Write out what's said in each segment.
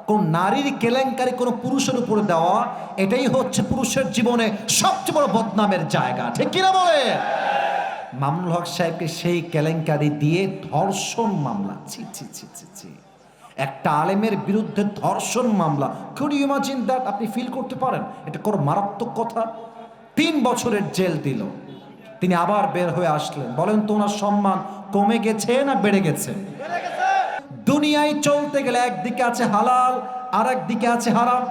কোন নারীর কেলেঙ্কারি কোনো পুরুষের উপরে দেওয়া, এটাই হচ্ছে পুরুষের জীবনে সবচেয়ে বড় বদনামের জায়গা, ঠিক কিনা বলে? মামুনুল হক সাহেবকে সেই কেলেঙ্কারি দিয়ে ধর্ষণ মামলা, ছি ছি ছি ছি ছি, একটা আলেমের বিরুদ্ধে ধর্ষণ মামলা। Could you imagine that? আপনি ফিল করতে পারেন এটা কোনো মারাত্মক কথা? 3 বছরের জেল দিল, তিনি আবার বের হয়ে আসলেন। বলেন তো ওনার সম্মান কমে গেছে না বেড়ে গেছে? দুনিয়ায় চলতে গেলে একদিকে আছে হালাল আর একদিকে আছে হারাম।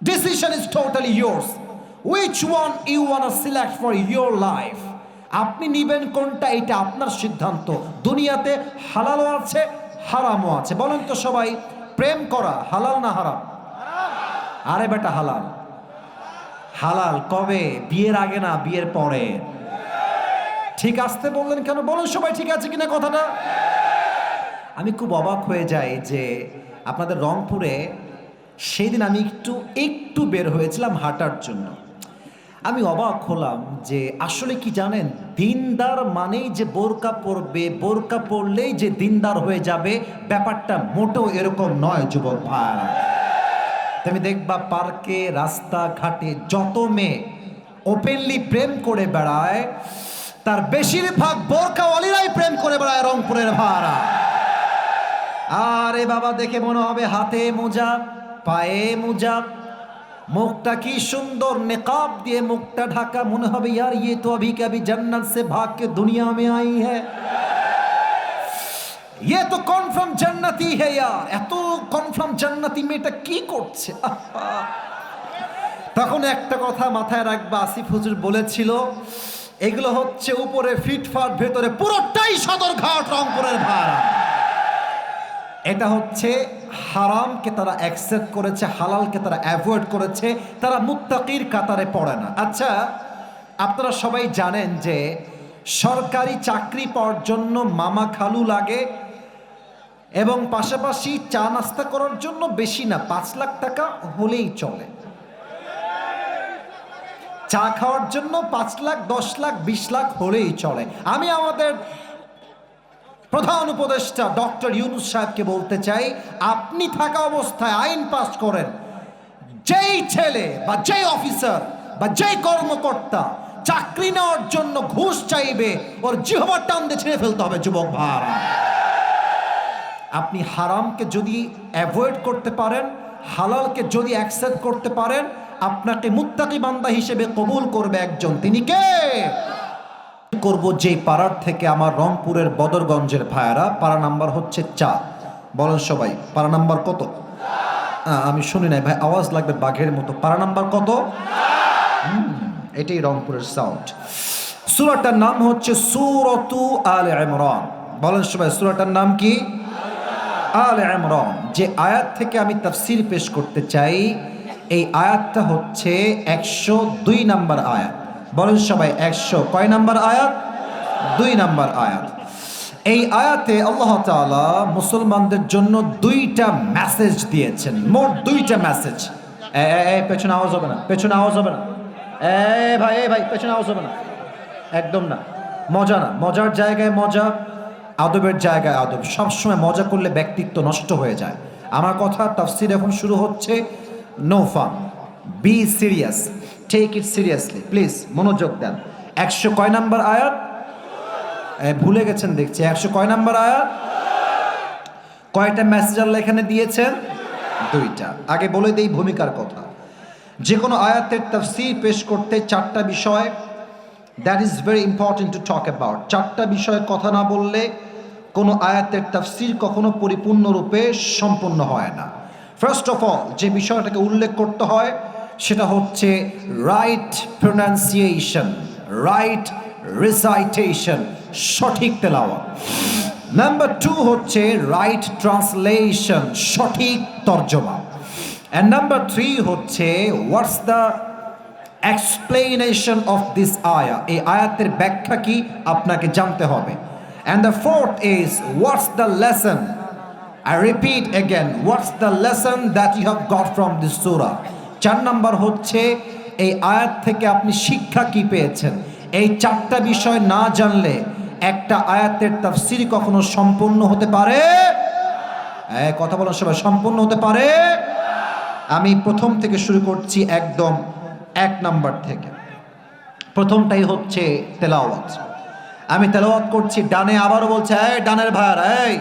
Decision is totally yours. Which one you want to select for your life? আপনি নিবেন কোনটা, এটা আপনার সিদ্ধান্ত। দুনিয়াতে হালালও আছে হারামও আছে। বলেন তো সবাই, প্রেম করা হালাল না হারাম? আরে বেটা হালাল। হালাল কবে? বিয়ের আগে না, বিয়ের পরে। ঠিক আসতে বললেন কেন? বলেন সবাই ঠিক আছে কিনা কথাটা। আমি খুব অবাক হয়ে যাই যে আপনাদের রংপুরে সেই দিন আমি একটু বের হয়েছিলাম হাঁটার জন্য। আমি অবাক হলাম যে আসলে কি জানেন, দিনদার মানেই যে বোরকা পরবে, বোরকা পরলেই যে দিনদার হয়ে যাবে, ব্যাপারটা মোটেও এরকম নয় যুবক ভাই। তুমি দেখবা পার্কে রাস্তাঘাটে যত মেয়ে ওপেনলি প্রেম করে বেড়ায়, তার বেশিরভাগ বোরকাওয়ালিরাই প্রেম করে বেড়ায় রংপুরের ভাড়া। আরে বাবা, দেখে মনে হবে হাতে মোজা পায়ে মোজা, মুখটা কি সুন্দর নেকাব দিয়ে মুখটা ঢাকা, মনে হবে यार ये तो अभी के अभी जन्नत से भाग के दुनिया में आई है, ये तो कन्फार्म जन्नती है यार। এত কনফার্ম জান্নাতি মেয়েটা কি করছে? তখন একটা কথা মাথায় রাখবা, আসিফ হুজুর বলেছিল এগুলো হচ্ছে উপরে ফিটফাট, ভেতরে পুরোটাই সদরঘাট রংপুরের ভাড়া। এটা হচ্ছে হারামকে তারা অ্যাকসেপ্ট করেছে, হালালকে তারা অ্যাভয়েড করেছে, তারা মুত্তাকির কাতারে পড়ে না। আচ্ছা, আপনারা সবাই জানেন যে সরকারি চাকরি পাওয়ার জন্য মামা খালু লাগে, এবং পাশাপাশি চা নাস্তা করার জন্য বেশি না 5 লাখ টাকা হলেই চলে। চা খাওয়ার জন্য 5 লাখ 10 লাখ 20 লাখ হলেই চলে। আমি আমাদের প্রধান উপদেষ্টা ডক্টর ইউনূস সাহেবকে বলতে চাই, আপনি থাকা অবস্থায় আইন পাস করেন, যেই ছেলে বা যেই অফিসার বা যেই কর্মকর্তা চাকরি নেওয়ার জন্য ঘুষ চাইবে, ওর জিহ্বার টান দিয়ে ছেড়ে ফেলতে হবে যুবক ভাইরা। আপনি হারামকে যদি অ্যাভয়েড করতে পারেন, হালালকে যদি অ্যাকসেপ্ট করতে পারেন, আপনাকে মুত্তাকি বান্দা হিসেবে কবুল করবে একজন। তিনি কে? করব যেই পাড়ার থেকে আমার রংপুরের বদরগঞ্জের ভাইয়ারা, পাড়া নাম্বার হচ্ছে 4। বলেন সবাই, পাড়া নাম্বার কত? আমি শুনি নাই ভাই, আওয়াজ লাগবে বাঘের মতো। পাড়া নাম্বার কত? এটাই রংপুরের সাউন্ড। সূরাটার নাম হচ্ছে সূরাতু আলে ইমরান। বলেন সবাই, সূরাটার নাম কি? আলে ইমরান। যে আয়াত থেকে আমি তাফসীর পেশ করতে চাই, এই আয়াতটা হচ্ছে 102 নাম্বার আয়াত। বলেন সবাই 100 কয় নাম্বার আয়াত? 2 নাম্বার আয়াত। এই আয়াতে আল্লাহ তাআলা মুসলমানদের জন্য 2টা মেসেজ দিয়েছেন, মোট 2টা মেসেজ। পেছনে আওয়াজ হবে না, পেছনে আওয়াজ হবে না। ভাই পেছনে আওয়াজ হবে না, একদম না। মজা না, মজার জায়গায় মজা, আদবের জায়গায় আদব। সবসময় মজা করলে ব্যক্তিত্ব নষ্ট হয়ে যায়। আমার কথা, তাফসীর এখন শুরু হচ্ছে। No fun, be serious, take it seriously please, মনোযোগ দেন। 100 কয় নাম্বার আয়াত? ভুলে গেছেন দেখছি। 100 কয় নাম্বার আয়াত? কয়টা মেসেজ আল্লাহ এখানে দিয়েছেন? 2টা। আগে বলে দেই ভূমিকার কথা। যে কোনো আয়াতের তাফসীর পেশ করতে 4টা বিষয়, that is very important to talk about. 4টা বিষয়ে কথা না বললে কোনো আয়াতের তাফসীর কখনো পরিপূর্ণরূপে সম্পূর্ণ হয় না। ফার্স্ট অফ অল, যে বিষয়টাকে উল্লেখ করতে হয় সেটা হচ্ছে রাইট প্রোনাউন্সিয়েশন, রাইট রিসাইটেশন, সঠিক তেলাওয়াত। নাম্বার 2 হচ্ছে রাইট ট্রান্সলেশন, সঠিক তর্জমা। অ্যান্ড নাম্বার 3 হচ্ছে what's the explanation of this আয়া, এই আয়াতের ব্যাখ্যা কি আপনাকে জানতে হবে। And the fourth is what's the lesson, I repeat again, what's the lesson that you have got from this surah? 4 number হচ্ছে এই আয়াত থেকে আপনি শিক্ষা কি পেয়েছেন। এই 4টা বিষয় না জানলে একটা আয়াতের তাফসীর কখনো সম্পূর্ণ হতে পারে। কথা বলার সবাই সম্পূর্ণ হতে পারে। আমি প্রথম থেকে শুরু করছি, একদম 1 নাম্বার থেকে। প্রথমটাই হচ্ছে তেলাওয়াত। আমি তেলাওয়াত করছি ডানে, আবারও বলছে এই ডানের ভাইয়ারা, এই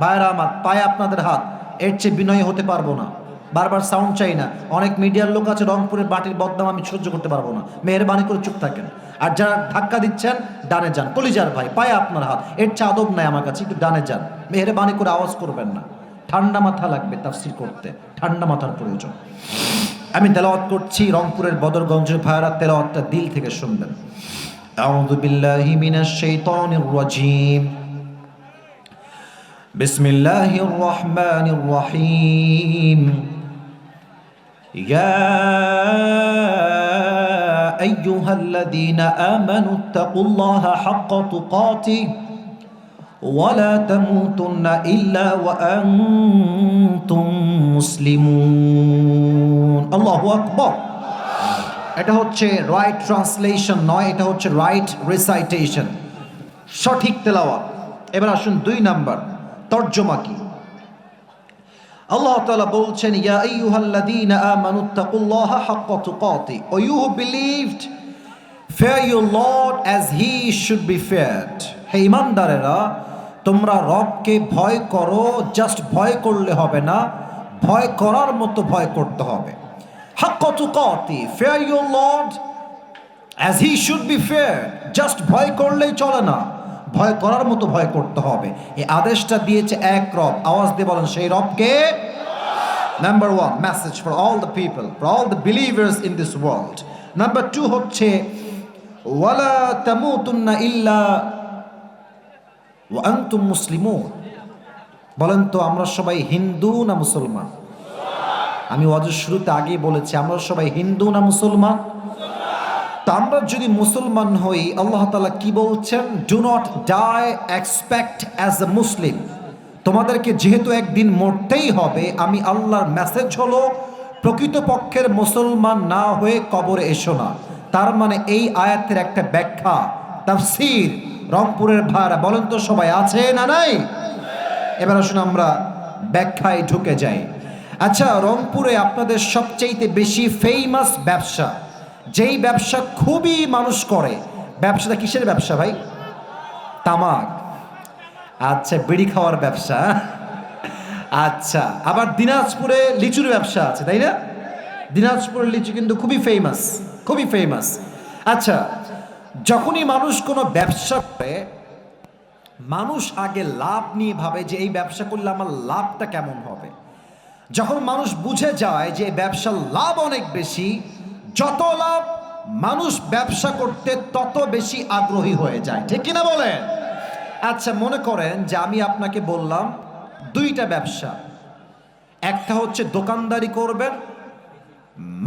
ভাইয়ারা আমার পায়ে আপনাদের হাত, এর চেয়ে বিনয়ী হতে পারবো না। বারবার সাউন্ড চাই না। অনেক মিডিয়ার লোক আছে, রংপুরের বাটির বদনাম আমি সহ্য করতে পারবো না। মেহেরবানি করে চুপ থাকেন। আর যারা ধাক্কা দিচ্ছেন ডানে যান, কলিজার ভাই পায়ে আপনার হাত, এর চেয়ে আদব নাই আমার কাছে, একটু ডানে যান। মেহেরবানি করে আওয়াজ করবেন না। ঠান্ডা মাথা লাগবে তাফসীর করতে, ঠান্ডা মাথার প্রয়োজন। আমি তেলাওয়াত করছি, রংপুরের বদরগঞ্জের ভাইয়ারা তেলাওয়াতটা দিল থেকে শুনবেন। আউযু বিল্লাহি মিনাশ শাইতানির রাজীম। বিসমিল্লাহির রহমানির রহিম। ইয়া আইয়ুহাল্লাযীনা আমানুত্তাকুল্লাহা হাক্কা তুকাতিহি ওয়ালা তামুতুন্না ইল্লা ওয়া আনতুম মুসলিমুন। আল্লাহু আকবার। এটা হচ্ছে রাইট ট্রান্সলেশন নয়, এটা হচ্ছে রাইট রিসাইটেশন, সঠিক তেলাওয়াত। এবার আসুন 2 নাম্বার তরজমা কি। আল্লাহ তাআলা বলছেন ইয়া আইয়ুহাল্লাযীনা আমানুত্তাকুল্লাহা হাক্কা তুকাতিহি, O you who believed, fear your Lord as he should be feared। হে ঈমানদারেরা, তোমরা রবকে ভয় করো, জাস্ট ভয় করলে হবে না, ভয় করার মতো ভয় করতে হবে। হাক্কা তুকাতিহি, fear your Lord as he should be feared, just ভয় করলেই চলে না, ভয় করার মতো ভয় করতে হবে। এই আদেশটা দিয়েছে এক রব, আওয়াজ দিয়ে বলেন সেই রবকে। Number 1 message for all the people, for all the believers in this world. Number 2 হচ্ছে ওয়ালা তামুতুন্না ইল্লা ওয়া আনতুম মুসলিমুন। বলেন তো আমরা সবাই হিন্দু না মুসলমান? আমি ওয়াজের শুরুতে আগেই বলেছি আমরা সবাই হিন্দু না মুসলমান? তা আমরা যদি মুসলমান হই, আল্লাহ তাআলা কি বলছেন? Do not die except as a Muslim. তোমাদেরকে যেহেতু একদিন মরতেই হবে, আমি আল্লাহর মেসেজ হলো প্রকৃতপক্ষের মুসলমান না হয়ে কবরে এসো না। তার মানে এই আয়াতের একটা ব্যাখ্যা, তাফসীর রংপুরের ভাইরা বলেন তো সবাই আছে না নাই? এবার আসুন আমরা ব্যাখ্যায় ঢুকে যাই। আচ্ছা, রংপুরে আপনাদের সবচাইতে বেশি ফেমাস ব্যবসা, যেই ব্যবসা খুবই মানুষ করে, ব্যবসাটা কিসের ব্যবসা ভাই? তামাক। আচ্ছা, বিড়ি খাওয়ার ব্যবসা। আচ্ছা, আবার দিনাজপুরে লিচুর ব্যবসা আছে, তাই না? দিনাজপুরের লিচু কিন্তু খুবই ফেমাস, খুবই ফেমাস। আচ্ছা, যখনই মানুষ কোনো ব্যবসা করে, মানুষ আগে লাভ নিয়ে ভাবে যে এই ব্যবসা করলে আমার লাভটা কেমন হবে। যখন মানুষ বুঝে যায় যে ব্যবসার লাভ অনেক বেশি, যত লাভ মানুষ ব্যবসা করতে তত বেশি আগ্রহী হয়ে যায়, ঠিক কিনা বলেন? আচ্ছা, মনে করেন যে আমি আপনাকে বললাম 2টা ব্যবসা, একটা হচ্ছে দোকানদারি করবেন,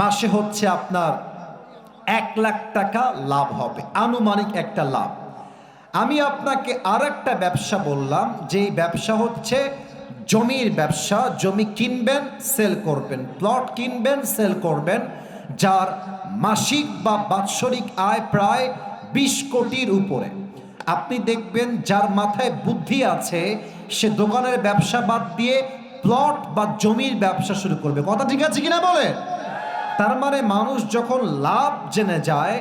মাসে হচ্ছে আপনার 1 লাখ টাকা লাভ হবে, আনুমানিক একটা লাভ। আমি আপনাকে আরেকটা ব্যবসা বললাম, যেই ব্যবসা হচ্ছে জমির ব্যবসা, জমি কিনবেন সেল করবেন, প্লট কিনবেন সেল করবেন, যার মাসিক বা বাৎসরিক আয় প্রায় 20 কোটির উপরে। আপনি দেখবেন যার মাথায় বুদ্ধি আছে সে দোকানের ব্যবসা বাদ দিয়ে প্লট বা জমির ব্যবসা শুরু করবে। কথা ঠিক আছে কিনা বলে? তার মানে মানুষ যখন লাভ জেনে যায়,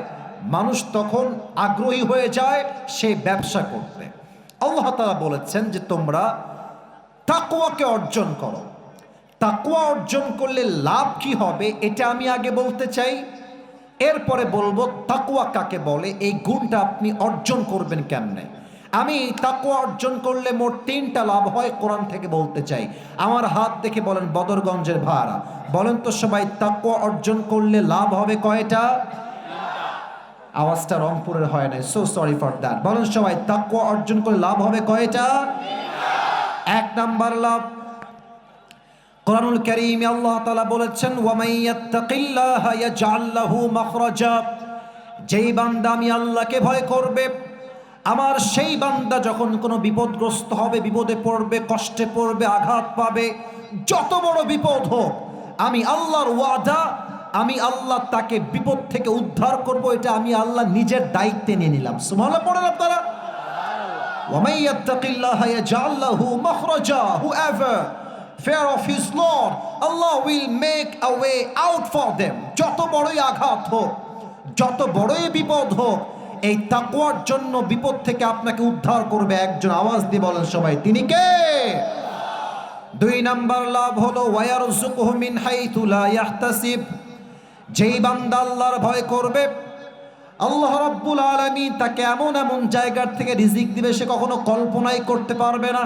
মানুষ তখন আগ্রহী হয়ে যায় সেই ব্যবসা করতে। আল্লাহ তাআলা বলেছেন যে তোমরা তাকওয়াকে অর্জন করো। তাকওয়া অর্জন করলে লাভ কি হবে এটা আমি আগে বলতে চাই, এরপরে বলবো তাকওয়া কাকে বলে, এই গুণটা আপনি অর্জন করবেন কেমনে। আমি তাকওয়া অর্জন করলে মোট 3টা লাভ হয়, কোরআন থেকে বলতে চাই। আমার হাত দেখে বলেন বদরগঞ্জের ভাইরা, বলেন তো সবাই তাকওয়া অর্জন করলে লাভ হবে কয়টা? আওয়াজটা রংপুরের হয় নাই, সো সরি ফর দ্যাট। বলেন সবাই তাকওয়া অর্জন করলে লাভ হবে কয়টা? 1 নাম্বার লাভ, কোরআনুল কারীমে আল্লাহ তাআলা বলেছেন ওয়া মাইয়াত্তাকিল্লাহা ইয়াজআল লাহু মাখরাজা। যেই বান্দা আমি আল্লাহকে ভয় করবে, আমার সেই বান্দা যখন কোনো বিপদগ্রস্ত হবে, বিপদে পড়বে, কষ্টে পড়বে, আঘাত পাবে, যত বড় বিপদ হোক, আমি আল্লাহর ওয়াদা, আমি আল্লাহ তাকে বিপদ থেকে উদ্ধার করব, এটা আমি আল্লাহ নিজের দায়িত্বে নিয়ে নিলাম। সুবহানাল্লাহ পড়েন আপনারা। ওয়া মাইয়াত্তাকিল্লাহা ইয়াজআল লাহু মাখরাজা, whoever fear of his Lord, Allah will make a way out for them. যত বড়ই আঘাত হোক, যত বড়ই বিপদ হোক, এই তাকওয়ার জন্য বিপদ থেকে আপনাকে উদ্ধার করবে একজন। আওয়াজ দিয়ে বলেন সবাই, তিনি কে? দুই নাম্বার লাভ হলো ওয়ায়ারযুকুহু মিন হাইতু লা ইয়াহতাসিব। যেই বান্দা আল্লাহর ভয় করবে, আল্লাহ রাব্বুল আলামিন তাকে এমন এমন জায়গার থেকে রিজিক দিবে সে কখনো কল্পনাই করতে পারবে না।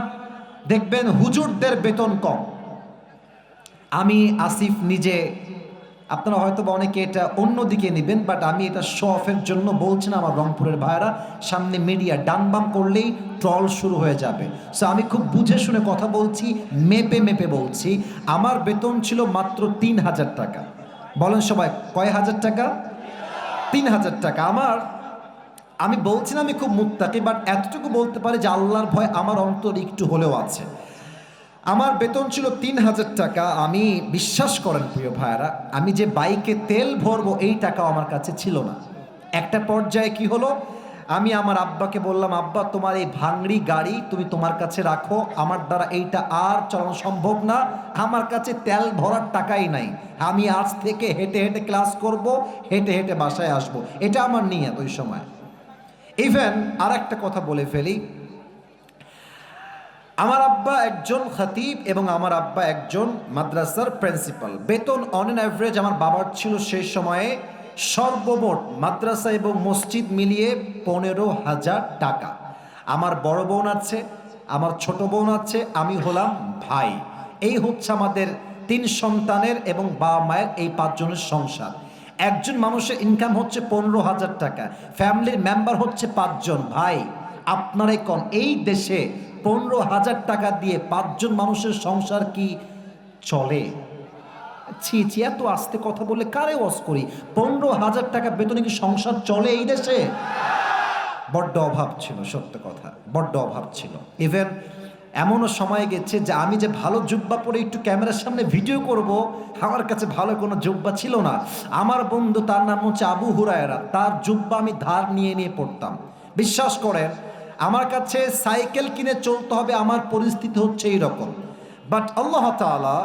দেখবেন হুজুরদের বেতন কম। আমি আসিফ নিজে, আপনারা হয়তো বা অনেকে এটা অন্যদিকে নেবেন, বাট আমি এটা শো অফের জন্য বলছি না। আমার রংপুরের ভাইরা, সামনে মিডিয়া ডান বাম করলেই ট্রল শুরু হয়ে যাবে। সো আমি খুব বুঝে শুনে কথা বলছি, মেপে মেপে বলছি। আমার বেতন ছিল মাত্র ৩,০০০ টাকা। বলেন সবাই, কয় হাজার টাকা? ৩,০০০ টাকা। আমি বলছি না আমি খুব মুত্তাকি, বাট এতটুকু বলতে পারি যে আল্লাহর ভয় আমার অন্তরে একটু হলেও আছে। আমার বেতন ছিল ৩,০০০ টাকা। আমি, বিশ্বাস করেন প্রিয় ভাইয়ারা, আমি যে বাইকে তেল ভরবো এই টাকাও আমার কাছে ছিল না। একটা পর্যায়ে কি হলো, আমি আমার আব্বাকে বললাম, আব্বা তোমার এই ভাঙড়ি গাড়ি তুমি তোমার কাছে রাখো, আমার দ্বারা এইটা আর চালানো সম্ভব না, আমার কাছে তেল ভরার টাকাই নাই। আমি আজ থেকে হেঁটে হেঁটে ক্লাস করব, হেঁটে হেঁটে বাসায় আসব, এটা আমার নিয়ত ওই সময়। ইভেন আর একটা কথা বলে ফেলি, আমার আব্বা একজন খতিব এবং আমার আব্বা একজন মাদ্রাসার প্রিন্সিপাল। বেতন অন অ্যান অ্যাভারেজ আমার বাবার ছিল সেই সময়ে সর্বমোট মাদ্রাসা এবং মসজিদ মিলিয়ে 15,000 টাকা। আমার বড় বোন আছে, আমার ছোট বোন আছে, আমি হলাম ভাই। এই হচ্ছে আমাদের 3 সন্তানের এবং বাবা মায়ের এই 5 জনের সংসার। একজন মানুষের ইনকাম হচ্ছে 15,000 টাকা, ফ্যামিলির মেম্বার হচ্ছে 5 জন। ভাই আপনারাই কোন এই দেশে 15,000 টাকা দিয়ে 5 জন মানুষের সংসার কি চলে? ছি ছি, এত আস্তে কথা বললে কারে ওয়াজ করি? 15,000 টাকা বেতনে কি সংসার চলে এই দেশে? বড্ড অভাব ছিল, সত্য কথা, বড্ড অভাব ছিল। ইভেন এমনও সময় গেছে যে আমি যে ভালো জুব্বা পরে একটু ক্যামেরার সামনে ভিডিও করব, আমার কাছে ভালো কোনো জুব্বা ছিল না। আমার বন্ধু, তার নাম হচ্ছে আবু হুরায়রা, তার জুব্বা আমি ধার নিয়ে নিয়ে পড়তাম। বিশ্বাস করেন, আমার কাছে সাইকেল কিনে চলতে হবে, আমার পরিস্থিতি হচ্ছে এইরকম। বাট আল্লাহ তাআলা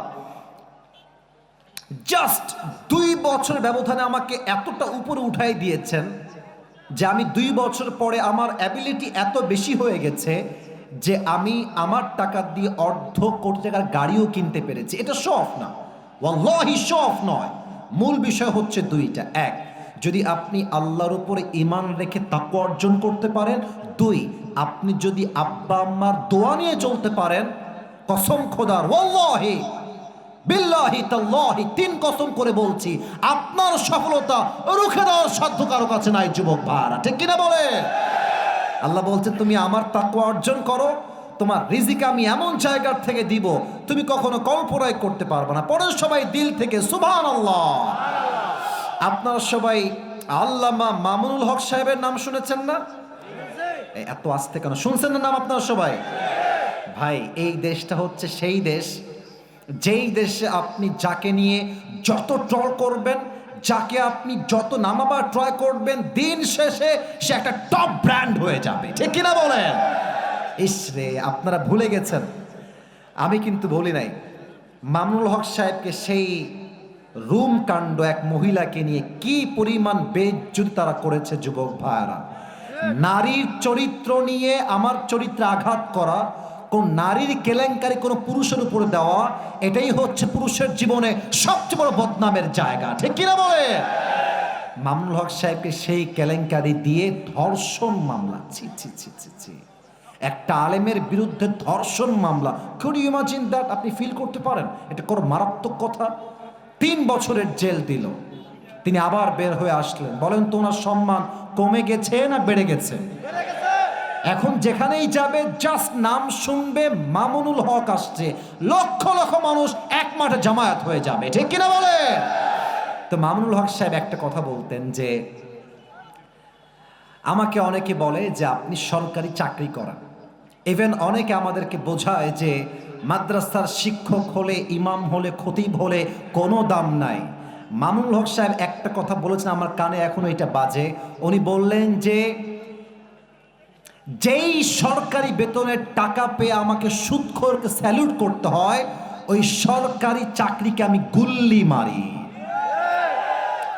জাস্ট 2 বছর ব্যবধানে আমাকে এতটা উপরে উঠাই দিয়েছেন যে আমি 2 বছর পরে আমার অ্যাবিলিটি এত বেশি হয়ে গেছে যে আমি আমার টাকা দিয়ে অর্ধ কোটি টাকার গাড়িও কিনতে পেরেছি। এটা শো অফ না, ওয়াল্লাহি শো অফ নয়। মূল বিষয় হচ্ছে দুইটা। এক, যদি আপনি আল্লাহর উপরে ঈমান রেখে তাকওয়া অর্জন করতে পারেন। 2, আপনি যদি আব্বা আম্মার দোয়া নিয়ে চলতে পারেন, কসম খোদার, ওয়াল্লাহি বিল্লাহি তাল্লাহি, 3 কসম করে বলছি, আপনার সফলতা রুখে দেওয়ার সাধ্য কারো কাছে নাই যুবক ভাইরা, ঠিক কিনা বলে? আল্লাহ বলছেন তুমি আমার তাকওয়া অর্জন করো, তোমার রিজিক আমি এমন জায়গার থেকে দিব তুমি কখনো কল্পনাই করতে পারবে না। পরে সবাই দিল থেকে সুবহানাল্লাহ। আপনারা সবাই আল্লামা মামুনুল হক সাহেবের নাম শুনেছেন না? এত আস্তে কেন? শুনছেন না নাম আপনারা সবাই? ভাই, এই দেশটা হচ্ছে সেই দেশ যেই দেশে আপনি যাকে নিয়ে যত ট্রল করবেন, যাকে আপনি যত নামাবার ট্রাই করবেন, দিন শেষে সে একটা টপ ব্র্যান্ড হয়ে যাবে, ঠিক কিনা বলেন? ইসরে, আপনারা ভুলে গেছেন, আমি কিন্তু বলি নাই। মামুনুল হক সাহেবকে সেই রুম কাণ্ড এক মহিলাকে নিয়ে কি পরিমাণ বেইজ্জতি তারা করেছে যুবক ভাইরা। নারীর চরিত্র নিয়ে আমার চরিত্রে আঘাত করা, কোন নারীর কেলেঙ্কারি কোনো পুরুষের উপরে দেওয়া, এটাই হচ্ছে পুরুষের জীবনে সবচেয়ে বড় বদনামের জায়গা, ঠিক কিনা বলে? মামুনুল হক সাহেবকে সেই কেলেঙ্কারি দিয়ে ধর্ষণ মামলা, ছি ছি ছি ছি ছি, একটা আলেমের বিরুদ্ধে ধর্ষণ মামলা। Could you imagine that? আপনি ফিল করতে পারেন এটা কোন মারাত্মক কথা? 3 বছরের জেল দিল, তিনি আবার বের হয়ে আসলেন। বলেন তো ওনার সম্মান কমে গেছে না বেড়ে গেছে? এখন যেখানেই যাবে জাস্ট নাম শুনবে মামুনুল হক আসছে, লক্ষ লক্ষ মানুষ এক মাঠে জামায়াত হয়ে যাবে, ঠিক কিনা বলে? তো মামুনুল হক সাহেব একটা কথা বলতেন যে, আমাকে অনেকে বলে যে আপনি সরকারি চাকরি করেন। ইভেন অনেকে আমাদেরকে বোঝায় যে মাদ্রাসার শিক্ষক হলে, ইমাম হলে, খতিব হলে কোনো দাম নাই। মামুনুল হক সাহেব একটা কথা বলেছেন, আমার কানে এখনো এটা বাজে। উনি বললেন যে যেই সরকারি বেতনের টাকা পেয়ে আমাকে সুদখোরকে স্যালুট করতে হয়, ওই সরকারি চাকরিকে আমি গুল্লি মারি।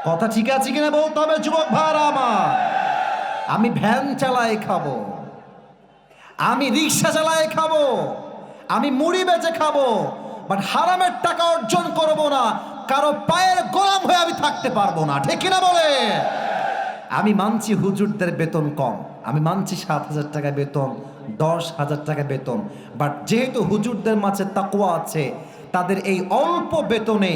কথা ঠিক আছে কিনা বলতে হবে যুবক ভাইরা আমার। আমি ভ্যান চালাই খাবো, আমি রিক্সা চালাই খাবো, আমি মুড়ি বেচে খাবো, বাট হারামের টাকা অর্জন করব না, কারো পায়ের গোলাম হয়ে আমি থাকতে পারবো না। ঠিক কিনা বলে? আমি মানছি হুজুরদের বেতন কম, আমি মানছি 7,000 টাকা বেতন, 10,000 টাকা বেতন, বাট যেহেতু হুজুরদের মাঝে তাকওয়া আছে, তাদের এই অল্প বেতনে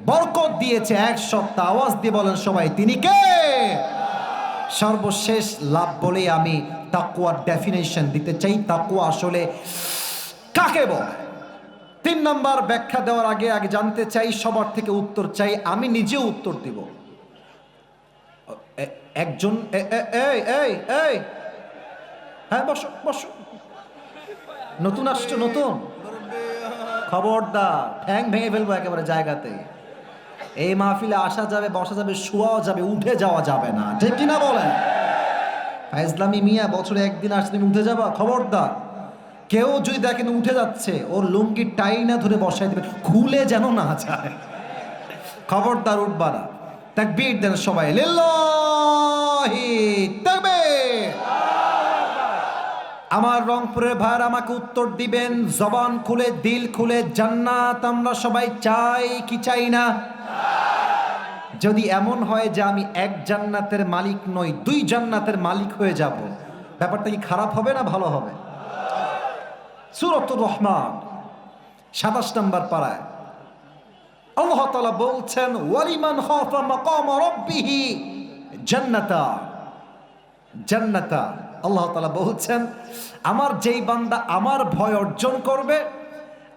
বরকত দিয়েছে এক সপ্তাহ। আওয়াজ দিয়ে বলেন সবাই, তিনি কে? সর্বশেষ লাভ বলে আমি তাকওয়ার ডেফিনেশন দিতে চাই। তাকওয়া আসলে কাকে বলে? 3 নম্বর ব্যাখ্যা দেওয়ার আগে জানতে চাই, সবার থেকে উত্তর চাই, আমি নিজেও উত্তর দিব। একজন এই এই এই হ্যাঁ বসো বসো, নতুন আসছো, নতুন, খবরদার ঠ্যাং ভেঙে ফেলবো একেবারে জায়গাতে। এই মাহফিলে আসা যাবে, বসা যাবে, শোয়াও যাবে, উঠে যাওয়া যাবে না। ঠিক কিনা বলেন? ইসলামী মিয়া বছরে একদিন আসলে তুমি উঠে যাবা, খবরদার। কেউ যদি দেখেন উঠে যাচ্ছে, ওর লুঙ্গি টাইনা ধরে বসাই দেবে, খুলে যেন না যায়। খবরদার উঠবা না। তাকবীর দেন সবাই, লিল্লাহি তাকবীর। আমার রংপুরের ভাইরা আমাকে উত্তর দিবেন জবান খুলে, দিল খুলে। জান্নাত আমরা সবাই চাই কি চাই না? যদি এমন হয় যে আমি এক জান্নাতের মালিক নই, 2 জান্নাতের মালিক হয়ে যাব, ব্যাপারটা কি খারাপ হবে না ভালো হবে? সূরাতুর রহমান 27 নম্বর পারায় আল্লাহ তাআলা বলছেন, ওয়ালিমান খাফা মাকাম রাব্বিহি জান্নাতা। জান্নাতা আল্লাহ তাআলা বলছেন, আমার যেই বান্দা আমার ভয় অর্জন করবে,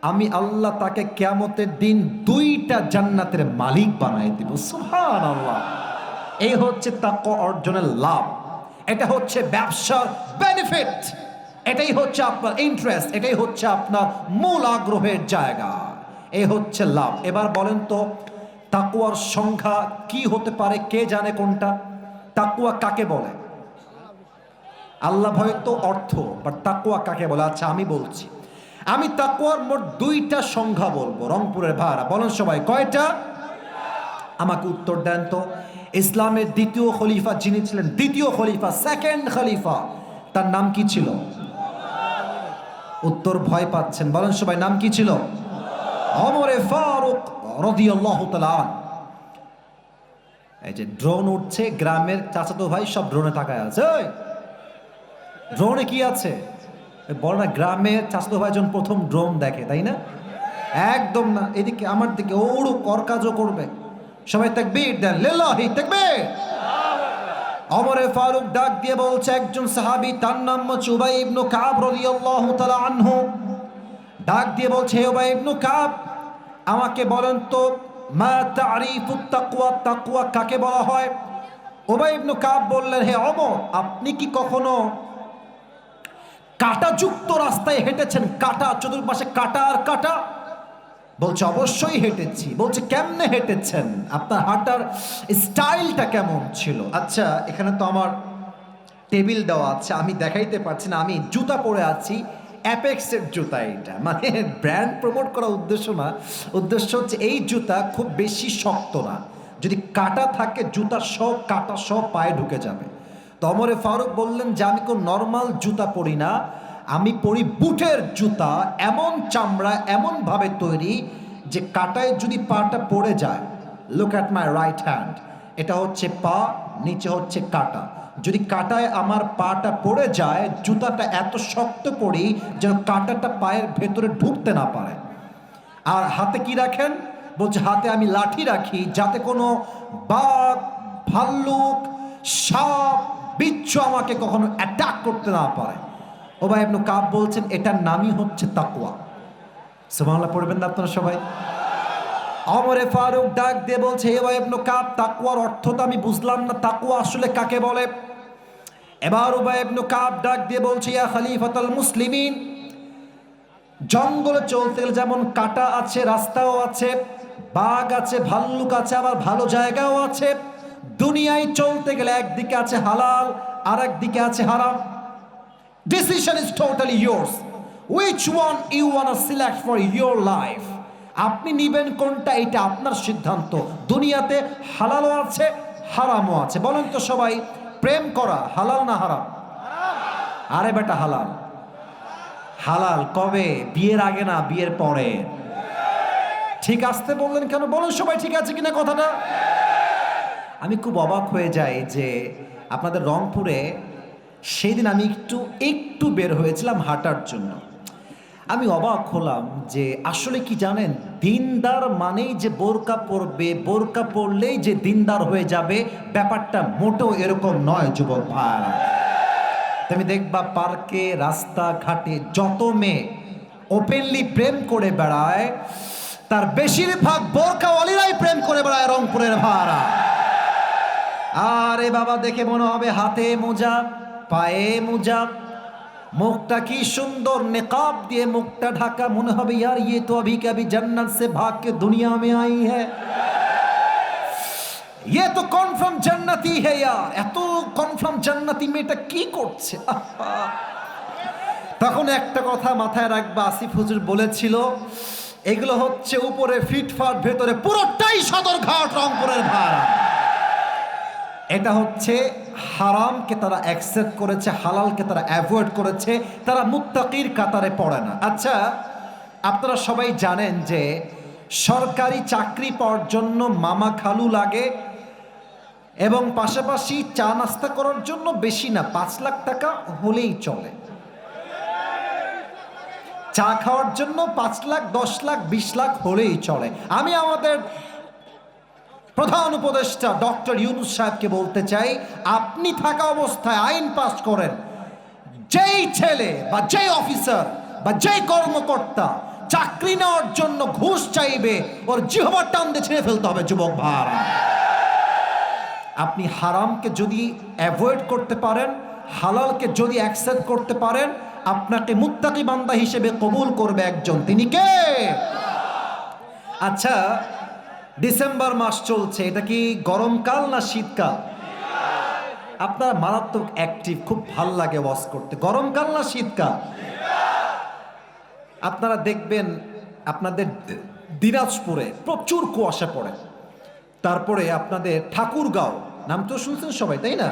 আমি আল্লাহ তাকে কিয়ামতের দিন 2টা জান্নাতের মালিক বানাই দিব। সুবহানাল্লাহ। এই হচ্ছে তাকওয়া অর্জনের লাভ, এটা হচ্ছে ব্যবসার বেনিফিট, এটাই হচ্ছে আপনার ইন্টারেস্ট, এটাই হচ্ছে আপনার মূল আগ্রহের জায়গা, এই হচ্ছে লাভ। এবার বলেন তো তাকওয়ার সংখ্যা কি হতে পারে? কে জানে কোনটা? তাকওয়া কাকে বলে? আল্লাহ ভয় তো অর্থ, বাট তাকওয়া কাকে বলে? আচ্ছা আমি বলছি, আমি তাকওয়ার মোট 2টা সংখ্যা বলবো। রংপুরের ভাইরা বলেন সবাই, কয়টা? আমাকে উত্তর দেন তো। ইসলামের দ্বিতীয় খলিফা যিনি ছিলেন, দ্বিতীয় খলিফা, সেকেন্ড খলিফা, তার নাম কি ছিল? উত্তর ভয় পাচ্ছেন, বলেন সবাই, নাম কি ছিল? ওমরে ফারুক রাদিয়াল্লাহু তাআলা আনহু। এই যে ড্রোন উঠছে, গ্রামের চাচাতো ভাই সব ড্রোনে তাকায় আছে। ড্রোনে কি আছে? বড় না, গ্রামের চাচাতো ভাই যখন প্রথম ড্রোন দেখে, তাই না? একদম না, এদিকে আমার দিকে ওড়ু কর কাজও করবে। সবাই তাকবীর দেন, লিল্লাহি তাকবীর। ওমরে ফারুক ডাক দিয়ে বলছে, একজন সাহাবী, তার নাম হচ্ছে উবাই ইবনে কাব রাদিয়াল্লাহু তাআলা আনহু, ডাক দিয়ে বলছে, হে উবাই ইবনে কাব, আমাকে বলেন তো, মা তারিফুত তাকওয়া, তাকওয়া কাকে বলা হয়? উবাই ইবনে কাব বললেন, হে ওমর, আপনি কি কখনো কাঁটাযুক্ত রাস্তায় হেঁটেছেন? কাঁটা, চতুর্পাশে কাঁটা আর কাঁটা। বলছে অবশ্যই হেঁটেছি। বলছে কেমনে হেঁটেছেন? আপনার হাঁটার স্টাইলটা কেমন ছিল? আচ্ছা এখানে তো আমার টেবিল দেওয়া আছে, আমি দেখাইতে পারছি না, আমি জুতা পরে আছি, অ্যাপেক্সের জুতা। এটা মানে ব্র্যান্ড প্রমোট করার উদ্দেশ্য না, উদ্দেশ্য হচ্ছে এই জুতা খুব বেশি শক্ত না, যদি কাঁটা থাকে জুতা সব কাঁটা সব পায়ে ঢুকে যাবে। তো ওমরে ফারুক বললেন যে আমি কোন নর্মাল জুতা পরি না, আমি পরি বুটের জুতা, এমন চামড়া, এমনভাবে তৈরি যে কাঁটায় যদি পাটা পড়ে যায়, look at my right hand, এটা হচ্ছে পা, নিচে হচ্ছে কাঁটা, যদি কাঁটায় আমার পাটা পড়ে যায়, জুতাটা এত শক্ত পরি যেন কাঁটাটা পায়ের ভেতরে ঢুকতে না পারে। আর হাতে কি রাখেন? বলছে হাতে আমি লাঠি রাখি, যাতে কোনো বাঘ, ভাল্লুক, সাপ, বিচ্ছু আমাকে কখনো অ্যাটাক করতে না পারে। উবাই ইবনে কাব বলছেন এটার নামই হচ্ছে তাকওয়া। সুবহানাল্লাহ পড়বেন না আপনারা সবাই? ওমরে ফারুক ডাক দিয়ে বলছে, হে উবাই ইবনে কাব, তাকওয়ার অর্থ তো আমি বুঝলাম না, তাকওয়া আসলে কাকে বলে? এবার উবাই ইবনে কাব ডাক দিয়ে বলছে, ইয়া খলিফাতুল মুসলিমিন, জঙ্গলে চলতে গেলে যেমন কাঁটা আছে, রাস্তাও আছে, বাঘ আছে, ভাল্লুক আছে, আবার ভালো জায়গাও আছে। দুনিয়ায় চলতে গেলে একদিকে আছে হালাল, আর একদিকে আছে হারাম। Decision is totally yours. Which one you want to select for your life? আপনি নিবেন কোনটা এটা আপনার সিদ্ধান্ত। দুনিয়াতে হালালও আছে হারামও আছে। বলেন তো সবাই, প্রেম করা হালাল না হারাম? আরে বেটা হালাল। হালাল কবে? বিয়ের আগে না, বিয়ের পরে। ঠিক আসতে বললেন কেন? বলুন সবাই ঠিক আছে কিনা কথাটা। আমি খুব অবাক হয়ে যাই যে আপনাদের রংপুরে সেদিন আমি একটু বের হয়েছিলাম হাঁটার জন্য। আমি অবাক হলাম যে আসলে কি জানেন, দিনদার মানেই যে বোরকা পরবে, বোরকা পরলেই যে দিনদার হয়ে যাবে, ব্যাপারটা মোটেও এরকম নয় যুবক ভাই। তুমি দেখবা পার্কে রাস্তাঘাটে যত মেয়ে ওপেনলি প্রেম করে বেড়ায়, তার বেশিরভাগ বোরকাওয়ালিরাই প্রেম করে বেড়ায় রংপুরের ভাড়া। আরে বাবা, দেখে মনে হবে হাতে মোজা, পায়ে মোজা, মুখটা কি সুন্দর নেকাব দিয়ে মুখটা ঢাকা, মনে হবে यार ये तो अभी के अभी जन्नत से भाग के दुनिया में आई है, ये तो कन्फार्म जन्नती है यार। এত কনফার্ম জান্নাতি মেয়েটা কি করছে? তখন একটা কথা মাথায় রাখবা, আসিফ হুজুর বলেছিল এগুলো হচ্ছে উপরে ফিটফাট, ভেতরে পুরোটাই সদরঘাট রংপুরের ভাড়া। এটা হচ্ছে হারামকে তারা অ্যাকসেপ্ট করেছে, হালালকে তারা অ্যাভয়েড করেছে, তারা মুত্তাকির কাতারে পড়ে না। আচ্ছা, আপনারা সবাই জানেন যে সরকারি চাকরি পাওয়ার জন্য মামা খালু লাগে, এবং পাশাপাশি চা নাস্তা করার জন্য বেশি না 5 লাখ টাকা হলেই চলে। চা খাওয়ার জন্য 5 লাখ, 10 লাখ, 20 লাখ হলেই চলে। আমি আমাদের প্রধান উপদেষ্টা ডক্টর ইউনূস সাহেবকে বলতে চাই, আপনি থাকা অবস্থায় আইন পাস করেন, যেই ছেলে বা যেই অফিসার বা যেই কর্মকর্তা চাকরি নেওয়ার জন্য ঘুষ চাইবে, ওর জিহ্বার টান দিয়ে ছিঁড়ে ফেলতে হবে যুবক ভাইরা। আপনি হারামকে যদি অ্যাভয়েড করতে পারেন, হালালকে যদি অ্যাকসেপ্ট করতে পারেন, আপনাকে মুত্তাকি বান্দা হিসেবে কবুল করবে একজন, তিনি কে? আচ্ছা, ডিসেম্বর মাস চলছে, এটা কি গরমকাল না শীতকাল? আপনারা মারাত্মক অ্যাক্টিভ, খুব ভাল লাগে ওয়াজ করতে। গরমকাল না শীতকাল? আপনারা দেখবেন আপনাদের দিনাজপুরে প্রচুর কুয়াশা পড়ে, তারপরে আপনাদের ঠাকুরগাঁও নাম তো শুনছেন সবাই, তাই না?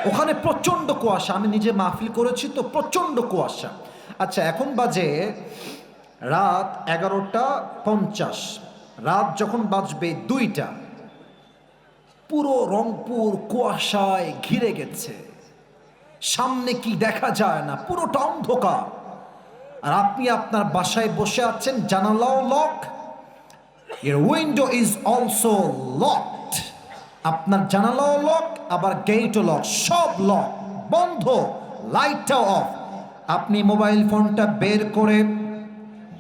ওখানে প্রচণ্ড কুয়াশা, আমি নিজে মাহফিল করেছি তো, প্রচণ্ড কুয়াশা। আচ্ছা, এখন বাজে রাত 11:50, রাত যখন বাজবে 2টা, পুরো রংপুর কুয়াশায় ঘিরে গেছে, সামনে কি দেখা যায় না, পুরোটা অন্ধকার। আর আপনি আপনার বাসায় বসে আছেন, জানালাও lock, your window is also locked, আপনার জানালাও লক, আবার গেটও লক, সব লক, বন্ধ, লাইটটাও অফ। আপনি মোবাইল ফোনটা বের করে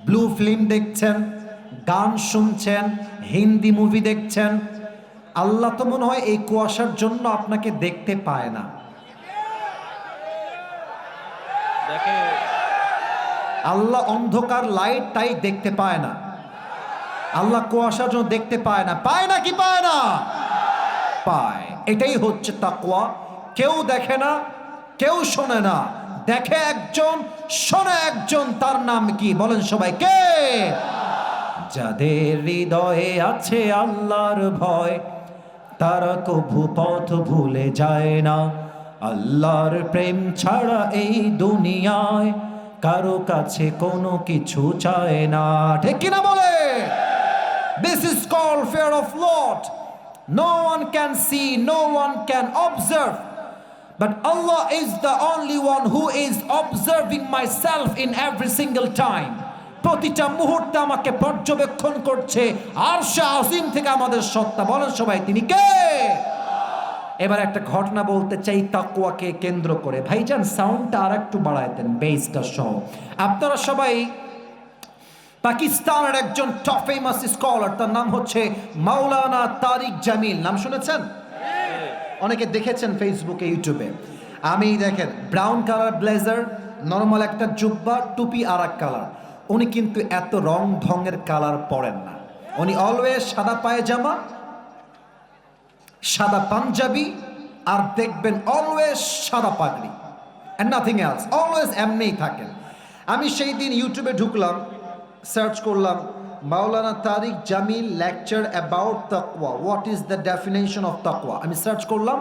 ব্লু ফিল্ম দেখছেন, গান শুনছেন, হিন্দি মুভি দেখছেন। আল্লাহ তো মনে হয় এই কুয়াশার জন্য আপনাকে দেখতে পায় না। আল্লাহ অন্ধকার লাইট তাই দেখতে পায় না, আল্লাহ কুয়াশার জন্য দেখতে পায় না। পায় না কি পায় না? পায়। এটাই হচ্ছে তাকওয়া। কেউ দেখে না, কেউ শোনে না, দেখে একজন, শোনে একজন, তার নাম কি? বলেন সবাই, কে? যাদের হৃদয়ে আছে আল্লাহর ভয়, তারা কভু পথ ভুলে যায় না। আল্লাহর প্রেম ছাড়া এই দুনিয়ায় কারো কাছে কোনো কিছু চায় না। ঠিক কিনা বলে? This is called fear of Lord. No one can see, no one can observe, but Allah is the only one who is observing myself in every single time. প্রতিটা মুহূর্তে আমাকে পর্যবেক্ষণ করছে আরশে আজিম থেকে আমাদের সত্তা। বলেন সবাই, তিনি কে? এবার একটা ঘটনা বলতে চাই তাকওয়াকে কেন্দ্র করে। ভাইজান সাউন্ডটা আর একটু বাড়ায় দেন, বেসটা সহ। আপনারা সবাই পাকিস্তানের একজন টপ ফেমাস স্কলার, তার নাম হচ্ছে মাওলানা তারিক জামিল, নাম শুনেছেন? অনেকে দেখেছেন ফেসবুকে, ইউটিউবে। আমি দেখেন ব্রাউন কালার ব্লেজার, নর্মাল একটা জুব্বা, টুপি আর এক কালার। উনি কিন্তু এত রং ঢঙের কালার পরেন না, উনি অলওয়েজ সাদা পায়জামা, সাদা পাঞ্জাবি, আর দেখবেন অলওয়েজ সাদা পাগড়ি, এন্ড নাথিং এলস, অলওয়েজ এমনিই থাকেন। আমি সেই দিন ইউটিউবে ঢুকলাম, সার্চ করলাম মাওলানা তারিক জামিল লেকচার অ্যাবাউট তাকওয়া, what is the definition of তাকওয়া। আমি সার্চ করলাম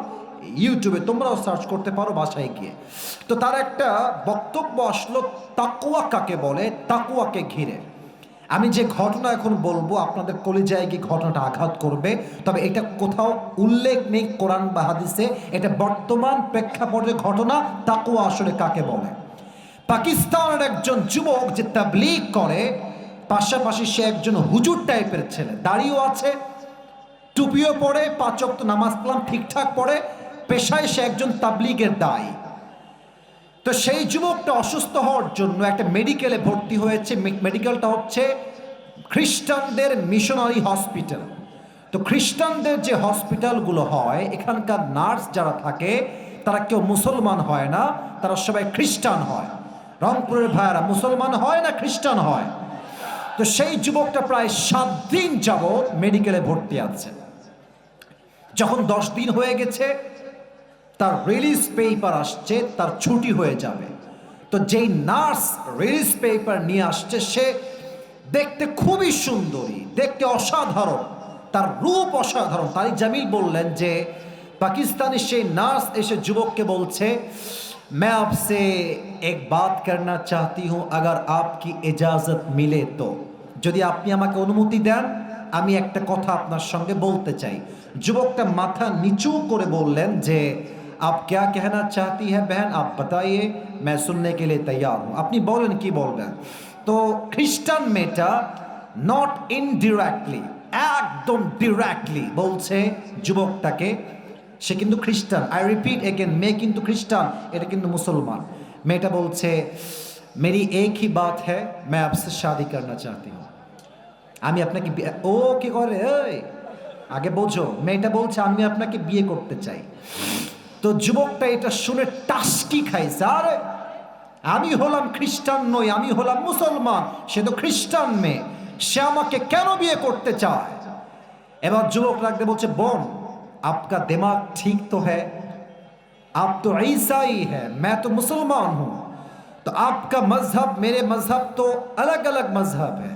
ইউটিউবে, তোমরাও সার্চ করতে পারো বাসায় গিয়ে। তো তার একটা বক্তব্য আসলো তাকওয়া কাকে বলে, তাকওয়াকে ঘিরে। আমি যে ঘটনা এখন বলবো আপনাদের কলিজায় গিয়ে ঘটনাটা আঘাত করবে, তবে এটা কোথাও উল্লেখ নেই কোরআন বা হাদিসে, এটা বর্তমান প্রেক্ষাপটের ঘটনা। তাকওয়া আসলে কাকে বলে? পাকিস্তানের একজন যুবক যে তাবলীগ করে, পাশাপাশি সে একজন হুজুর টাইপের ছেলে, দাড়িও আছে, টুপিও পরে, 5 ওয়াক্ত নামাজ কালাম ঠিকঠাক পড়ে, পেশায় সে একজন তাবলীগের দায়ী। তো সেই যুবকটা অসুস্থ হওয়ার জন্য একটা মেডিকেলে ভর্তি হয়েছে। মেডিকেলটা হচ্ছে খ্রিস্টানদের মিশনারি হসপিটাল। তো খ্রিস্টানদের যে হসপিটালগুলো হয়, এখানকার নার্স যারা থাকে তারা কেউ মুসলমান হয় না, তারা সবাই খ্রিস্টান হয়। রংপুরের ভাইয়ারা মুসলমান হয় না খ্রিস্টান হয়? তো সেই যুবকটা প্রায় 7 দিন যাবৎ মেডিকেলে ভর্তি আছে। যখন 10 দিন হয়ে গেছে, তার রিলিজ পেপার আসছে, তার ছুটি হয়ে যাবে। তো যেই নার্স রিলিজ পেপার নিয়ে আসছে, সে দেখতে খুবই সুন্দরী, দেখতে অসাধারণ, তার রূপ অসাধারণ। তারিক জামিল বললেন যে পাকিস্তানি সেই নার্স এসে যুবককে বলছে, मैं आपसे एक बात करना चाहती हूँ, अगर आपकी इजाज़त मिले तो, যদি আপনি আমাকে অনুমতি দেন আমি একটা কথা আপনার সঙ্গে বলতে চাই। যুবকটা মাথা নিচু করে বললেন যে आप क्या कहना चाहती है बहन, आप बताइए, मैं सुनने के लिए तैयार हूँ। আপনি বলেন কি বলবেন। তো খ্রিস্টান মেয়েটা নট ইনডিরেক্টলি, একদম ডিরেক্টলি বলছে যুবকটাকে, সে কিন্তু খ্রিস্টান, আই রিপিট এগেন, মেয়ে কিন্তু খ্রিস্টান, এটা কিন্তু মুসলমান। মেয়েটা বলছে मेरी एक ही बात है, मैं आपसे शादी करना चाहती हूँ। আমি আপনাকে ও কি করে, এই আগে বোঝো। মেয়েটা বলছে আমি আপনাকে বিয়ে করতে চাই। তো যুবকটা এটা শুনে টাসকি খাইছে, আরে আমি হলাম খ্রিস্টান নই, আমি হলাম মুসলমান, সে তো খ্রিস্টান মেয়ে, সে আমাকে কেন বিয়ে করতে চায়? এবার যুবক লাগতে বলছে, বোন आपका दिमाग ठीक तो है, आप तो ईसाई है, मैं तो मुसलमान हूं, तो आपका मजहब मेरे मजहब तो अलग अलग मजहब है,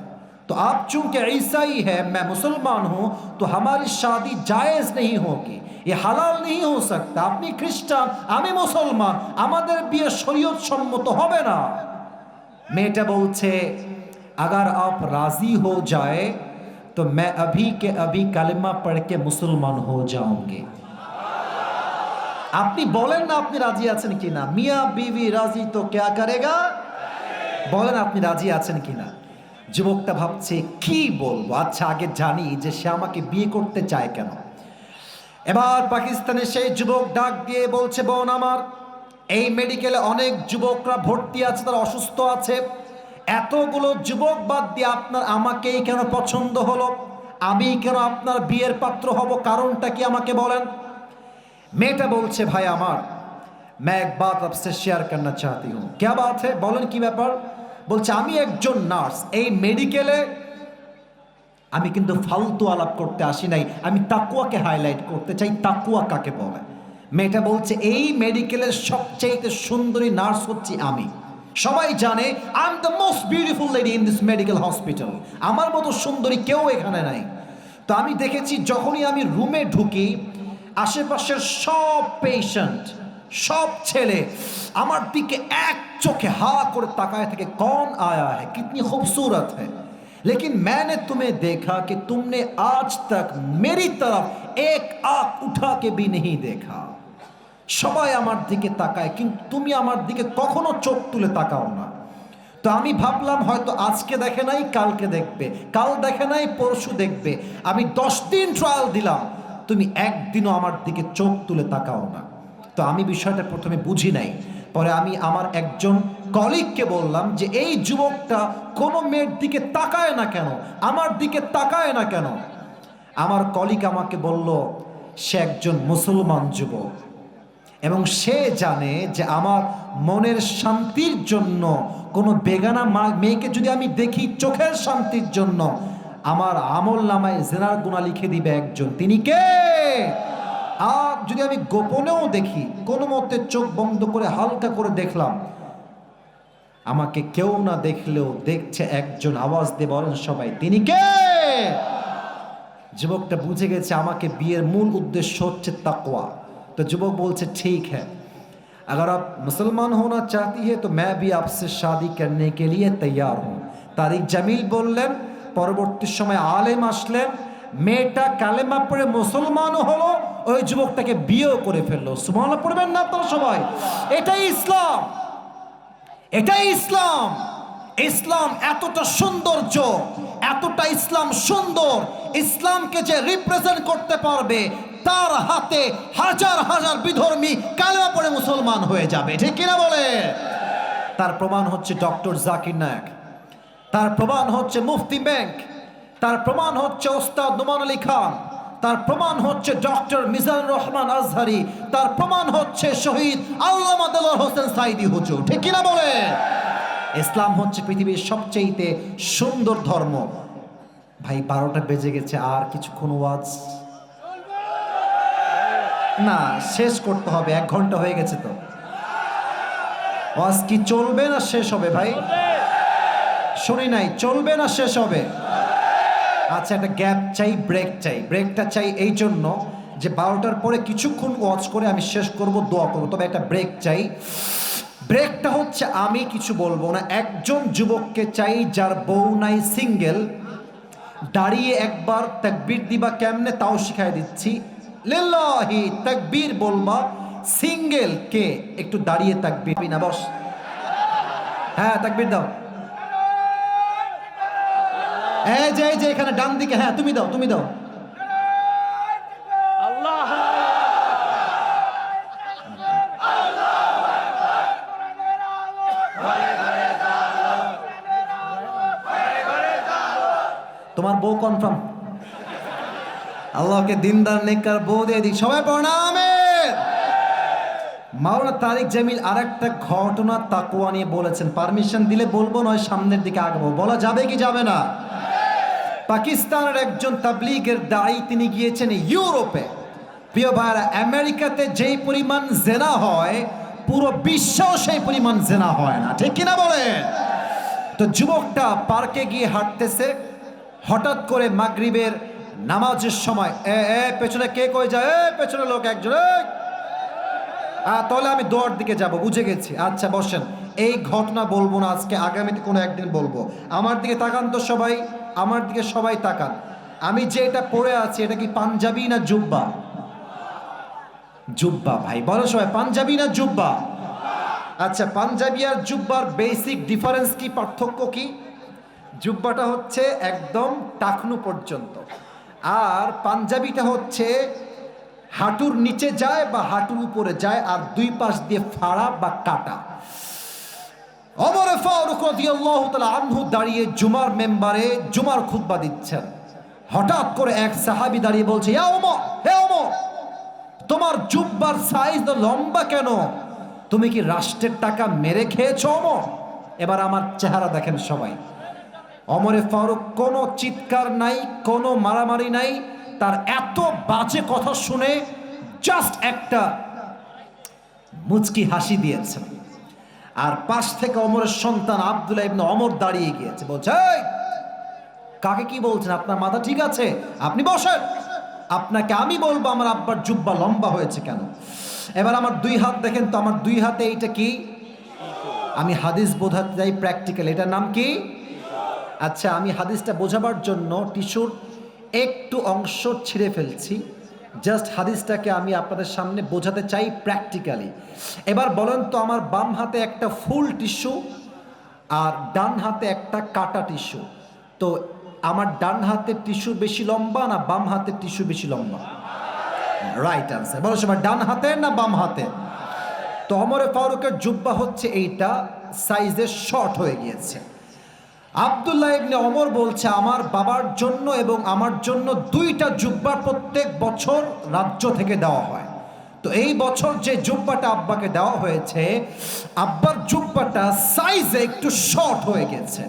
तो आप चूंकि ईसाई है मैं मुसलमान हूं, तो हमारी शादी जायज़ नहीं होगी, ये हलाल नहीं हो सकता। আপনি খ্রিস্টান, আমি মুসলমান, আমাদের বিয়ে শরীয়ত সম্মত হবে না। মেয়েটা বলছে अगर आप राजी हो जाए तो मैं अभी के अभी कलमा पढ़ के मुसलमान हो जाऊंगी। আপনি বলেন না আপনি রাজি আছেন কিনা, মিয়া বিবি রাজি তো क्या करेगा, বলেন আপনি রাজি আছেন কিনা। যুবকটা ভাবছে কি বলবো, আচ্ছা আগে জানি যে সে আমাকে বিয়ে করতে চায় কেন। এবার পাকিস্তানের সেই যুবক ডাক দিয়ে বলছে, বোন আমার, এই মেডিকেলে অনেক যুবকরা ভর্তি আছে, তারা অসুস্থ আছে, এতগুলো যুবক বাদ দিয়ে আপনার আমাকেই কেন পছন্দ হলো, আমি কেন আপনার বিয়ের পাত্র হব, কারণটা কি আমাকে বলেন। মেয়েটা বলছে, ভাই আমার, मैं एक बात आपसे शेयर करना चाहती हूँ। क्या बात है, বলেন কি ব্যাপার। বলছে আমি একজন নার্স, এই মেডিকেলে আমি কিন্তু ফালতু আলাপ করতে আসি নাই, আমি তাকওয়াকে হাইলাইট করতে চাই, তাকওয়া কাকে বলে। মেয়েটা বলছে এই মেডিকেলের সবচেয়ে সুন্দরী নার্স হচ্ছি আমি, সবাই জানে I am the most beautiful lady in this medical hospital, আমার মতো সুন্দরী কেউ এখানে নাই। তো আমি দেখেছি যখনই আমি রুমে ঢুকি, আশেপাশের সব পেশেন্ট, সব ছেলে আমার দিকে এক চোখে হা করে তাকায় থাকে, कौन आया है, कितनी खूबसूरत है, लेकिन मैंने तुम्हें देखा कि तुमने आज तक मेरी तरफ एक आंख उठा के भी नहीं देखा। সবাই আমার দিকে তাকায় কিন্তু তুমি আমার দিকে কখনো চোখ তুলে তাকাও না। তো আমি ভাবলাম হয়তো আজকে দেখে নাই কালকে দেখবে, কাল দেখে নাই পরশু দেখবে, আমি 10 দিন ট্রায়াল দিলাম, তুমি একদিনও আমার দিকে চোখ তুলে তাকাও না। তো আমি বিষয়টা প্রথমে বুঝি নাই, পরে আমি আমার একজন কলিগকে বললাম যে এই যুবকটা কোনো মেয়ের দিকে তাকায় না কেন, আমার দিকে তাকায় না কেন। আমার কলিগ আমাকে বলল সে একজন মুসলমান যুবক এবং সে জানে যে আমার মনের শান্তির জন্য কোনো বেগানা মেয়েকে যদি আমি দেখি চোখের শান্তির জন্য, আমার আমল নামায় জেনার গুনাহ লিখে দিবে একজন, তিনি কে। আর যদি আমি গোপনেও দেখি, কোনো মতে চোখ বন্ধ করে হালকা করে দেখলাম, আমাকে কেউ না দেখলেও দেখছে একজন, আওয়াজ দিয়ে বলেন সবাই, তিনি কে? যুবকটা বুঝে গেছে আমাকে বিয়ের মূল উদ্দেশ্য হচ্ছে তাকওয়া। तो युवक बोलते ठीक है, अगर आप मुसलमान होना चाहती है तो मैं भी आपसे शादी करने के लिए तैयार हूँ। तारिक जमील बोलें परवर्ती समय आलेम आसलें, मेटा कालेमा पड़े मुसलमान हलो, ওই যুবকটাকে বিয়েও করে ফেললো। সুবহানাল্লাহ পড়বেন না আপনারা সবাই? এটাই ইসলাম, এটাই ইসলাম। ইসলাম এতটা সৌন্দর্য, এতটা ইসলাম সুন্দর, ইসলামকে যে রিপ্রেজেন্ট করতে পারবে তার হাতে হাজার হাজার বিধর্মী কালেমা পড়ে মুসলমান হয়ে যাবে, ঠিক কিনা বলে? তার প্রমাণ হচ্ছে ডক্টর জাকির নায়েক, তার প্রমাণ হচ্ছে মুফতি ব্যাংক, তার প্রমাণ হচ্ছে ওস্তাদ নোমান আলী খান, তার প্রমাণ হচ্ছে ডক্টর মিজানুর রহমান আজহারি, তার প্রমাণ হচ্ছে শহীদ আল্লামা দেলোয়ার হোসেন সাইদি হুজুর, ঠিক কিনা বলে? ইসলাম হচ্ছে পৃথিবীর সবচেয়ে সুন্দর ধর্ম। ভাই 12টা বেজে গেছে, আর কিছুক্ষণ ওয়াজ না, শেষ করতে হবে, 1 ঘন্টা হয়ে গেছে। তো ওয়াজ কি চলবে না শেষ হবে? ভাই শুনি নাই, চলবে না শেষ হবে? আচ্ছা, একটা গ্যাপ চাই, ব্রেক চাই। ব্রেকটা চাই এই জন্য যে 12টার পরে কিছুক্ষণ ওয়াচ করে আমি শেষ করব, দোয়া করব, তবে একটা ব্রেক চাই। ব্রেকটা হচ্ছে আমি কিছু বলবো না, একজন যুবককে চাই যার বউ নাই, সিঙ্গেল, দাঁড়িয়ে একবার তাকবীর দিবা কেমনে তাও শিখাই দিচ্ছি। লিল্লাহি তাকবীর বলবা, সিঙ্গেল কে একটু দাঁড়িয়ে তাকবীর না, বস, হ্যাঁ তাকবীর দাও। এই যে এখানে ডান দিকে, হ্যাঁ তুমি দাও, তুমি দাও। আল্লাহ তোমার বউ কনফার্ম? আল্লাহকে দিনদার নেককার বউ দিয়ে দিক, সবাই প্রণামে। মাওলানা তারিক জামিল আরেকটা ঘটনা তাকওয়া নিয়ে বলেছেন, পারমিশন দিলে বলবো, নয় সামনের দিকে আগাবো। বলা যাবে কি যাবে না? পাকিস্তানের একজন তাবলীগের দায়ী, তিনি গিয়েছেন ইউরোপে। প্রিয় ভাইরা, আমেরিকাতে যেই পরিমাণ জেনা হয় পুরো বিশ্বেও সেই পরিমাণ জেনা হয় না, ঠিক কিনা বলে? তো যুবকটা পার্কে গিয়ে হাঁটতেছে, হঠাৎ করে মাগরিবের নামাজের সময় পেছনে কে কই যায়, পেছনে লোক একজন, তাহলে আমি দোয়ার দিকে যাব, বুঝে গেছি, আচ্ছা বসেন। এই ঘটনা বলবো না আজকে, আগামীতে কোনো একদিন বলবো। আমার দিকে তাকান তো সবাই, আমার দিকে সবাই তাকান। আমি যে এটা পরে আছি এটা কি পাঞ্জাবি না জুব্বা? জুব্বা। ভাই বলো সবাই, পাঞ্জাবি না জুব্বা? আচ্ছা, পাঞ্জাবি আর জুব্বার বেসিক ডিফারেন্স কি, পার্থক্য কি? জুব্বাটা হচ্ছে একদম টাকনু পর্যন্ত, আর পাঞ্জাবিটা হচ্ছে হাঁটুর নিচে যায় বা হাঁটুর উপরে যায়, আর দুই পাশ দিয়ে ফাড়া বা কাটা। ওমর ফারুক রাদিয়াল্লাহু তাআলা আনহু দাঁড়িয়ে জুমার মেম্বারে জুমার খুতবা দিচ্ছেন। হঠাৎ করে এক সাহাবী দাঁড়িয়ে বলছে, ইয়া ওমর, হে ওমর, তোমার জুব্বার সাইজ লম্বা কেন? তুমি কি রাষ্ট্রের টাকা মেরে খেয়েছো ওমর? এবার আমার চেহারা দেখেন সবাই। ওমর ফারুক কোনো চিৎকার নাই, কোনো মারামারি নাই, তার এত বাজে কথা শুনে জাস্ট একটা মুচকি হাসি দিয়েছেন। আর পাশ থেকে ওমরের সন্তান আব্দুল্লাহ ইবনে ওমর দাঁড়িয়ে গিয়েছে, বলছে, এই কাকে কি বলছেন? আপনার মাথা ঠিক আছে? আপনি বসেন, আপনাকে আমি বলবো আমার আব্বার জুব্বা লম্বা হয়েছে কেন। এবার আমার 2 হাত দেখেন তো, আমার 2 হাতে এইটা কি? আমি হাদিস বোঝাতে যাই প্র্যাকটিক্যাল, এটার নাম কি? আচ্ছা, আমি হাদিসটা বোঝাবার জন্য টিস্যুর একটু অংশ ছিঁড়ে ফেলছি, জাস্ট হাদিসটাকে আমি আপনাদের সামনে বোঝাতে চাই প্র্যাকটিক্যালি। এবার বলেন তো, আমার বাম হাতে একটা ফুল টিস্যু আর ডান হাতে একটা কাটা টিস্যু, তো আমার ডান হাতের টিস্যু বেশি লম্বা না বাম হাতের টিস্যু বেশি লম্বা? Right answer. বলো সবাই, ডান হাতের না বাম হাতে? তো ওমর ফারুকের জুব্বা হচ্ছে এইটা, সাইজে শর্ট হয়ে গিয়েছে। আব্দুল্লাহ ইবনে ওমর বলছে, আমার বাবার জন্য এবং আমার জন্য 2টা জুব্বা প্রত্যেক বছর রাজ্য থেকে দেওয়া হয়। তো এই বছর যে জুব্বাটা আব্বাকে দেওয়া হয়েছে, আব্বার জুব্বাটা সাইজে একটু শর্ট হয়ে গেছে।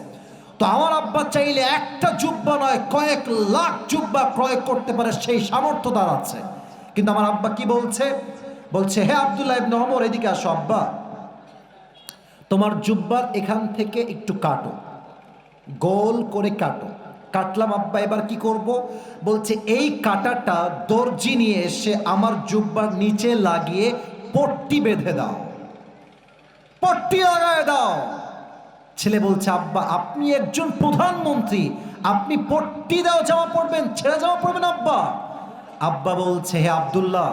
তো আমার আব্বা চাইলে একটা জুব্বা নয়, কয়েক লাখ জুব্বা ক্রয় করতে পারে, সেই সামর্থ্য তার আছে। কিন্তু আমার আব্বা কি বলছে? বলছে, হে আব্দুল্লাহ ইবনে ওমর, এদিকে আসো আব্বা, তোমার জুব্বার এখান থেকে একটু কাটো, গোল করে কাটো। কাটলাম আব্বা, এবার কি করব? বলছে এই কাটাটা দর্জি নিয়ে এসে আমার জুব্বার নিচে লাগিয়ে পট্টি বেঁধে দাও, পট্টি লাগায় দাও। ছেলে বলছে আব্বা আপনি একজন প্রধানমন্ত্রী, আপনি পট্টি দাও জামা পরবেন, ছেঁড়া জামা পরবেন আব্বা? আব্বা বলছে হে আব্দুল্লাহ,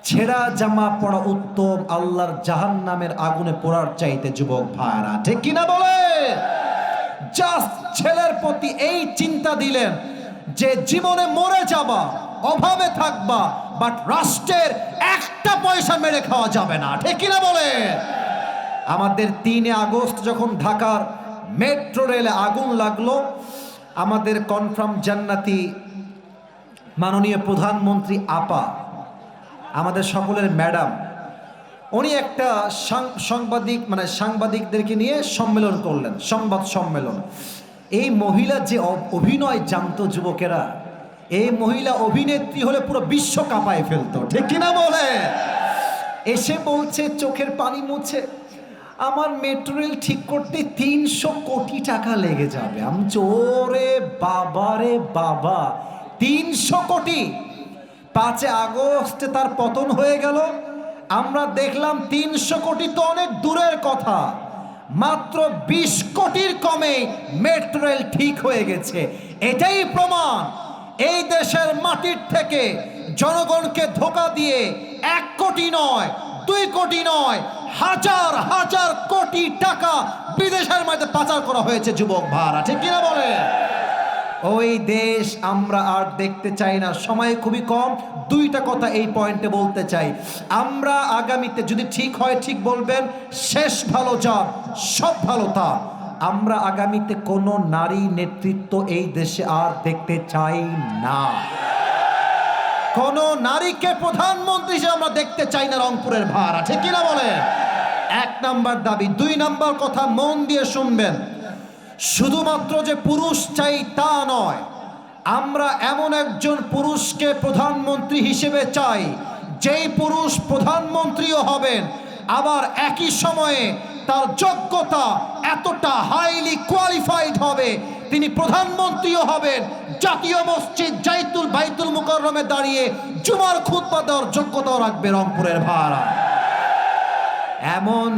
ছেঁড়া জামা পরা উত্তম আল্লাহর জাহান্নামের আগুনে পোড়ার চাইতে, যুবক ভাইরা ঠিক কিনা বলে? জাস্ট ছেলের প্রতি এই চিন্তা দিলেন যে জীবনে মরে যাবা, অভাবে থাকবা, বাট রাষ্ট্রের একটা পয়সা মেরে খাওয়া যাবে না, ঠিক কিনা বলে? আমাদের 3 আগস্ট যখন ঢাকার মেট্রো রেলে আগুন লাগলো, আমাদের কনফার্ম জান্নাতি মাননীয় প্রধানমন্ত্রী আপা, আমাদের সকলের ম্যাডাম, উনি একটা সাংবাদিকদেরকে নিয়ে সম্মেলন করলেন, সংবাদ সম্মেলন। এই মহিলা যে অভিনয় জানতো যুবকেরা, এই মহিলা অভিনেত্রী হলে পুরো বিশ্ব কাঁপায় ফেলতো, ঠিক কিনা বলে? এসে বলছে চোখের পানি মুছে, আমার মেট্রো রেল ঠিক করতে 300 কোটি টাকা লেগে যাবে। আমি ওরে বাবা রে বাবা, 300 কোটি! 5 আগস্টে তার পতন হয়ে গেল। আমরা দেখলাম 300 কোটি তো অনেক দূরের কথা, মাত্র 20 কোটির কমে মেট্রো রেল ঠিক হয়ে গেছে। এটাই প্রমাণ এই দেশের মাটির থেকে জনগণকে ধোঁকা দিয়ে 1 কোটি নয়, 2 কোটি নয়, হাজার হাজার কোটি টাকা বিদেশের মধ্যে পাচার করা হয়েছে, যুবক ভাইরা ঠিক কিনা বলে? ওই দেশ আমরা আর দেখতে চাই না। সময় খুবই কম, 2টা কথা এই পয়েন্টে বলতে চাই। আমরা আগামীতে যদি ঠিক হয় ঠিক বলবেন, শেষ ভালো যা সব ভালো তা, আমরা আগামীতে কোনো নারী নেতৃত্ব এই দেশে আর দেখতে চাই না। কোন নারীকে প্রধানমন্ত্রী হিসেবে আমরা দেখতে চাই না রংপুরের ভাড়া, ঠিক কিনা বলে? 1 নাম্বার দাবি। 2 নাম্বার কথা মন দিয়ে শুনবেন, শুধুমাত্র যে পুরুষ চাই তা নয়, আমরা এমন একজন পুরুষকে প্রধানমন্ত্রী হিসেবে চাই যেই পুরুষ প্রধানমন্ত্রীও হবেন, আবার একই সময়ে তার যোগ্যতা এতটা হাইলি কোয়ালিফাইড হবে, তিনি প্রধানমন্ত্রীও হবেন, জাতীয় মসজিদ বাইতুল মুকাররমে দাঁড়িয়ে জুমার খুতবা দেওয়ার যোগ্যতাও রাখবে রংপুরের ভাড়া। এমন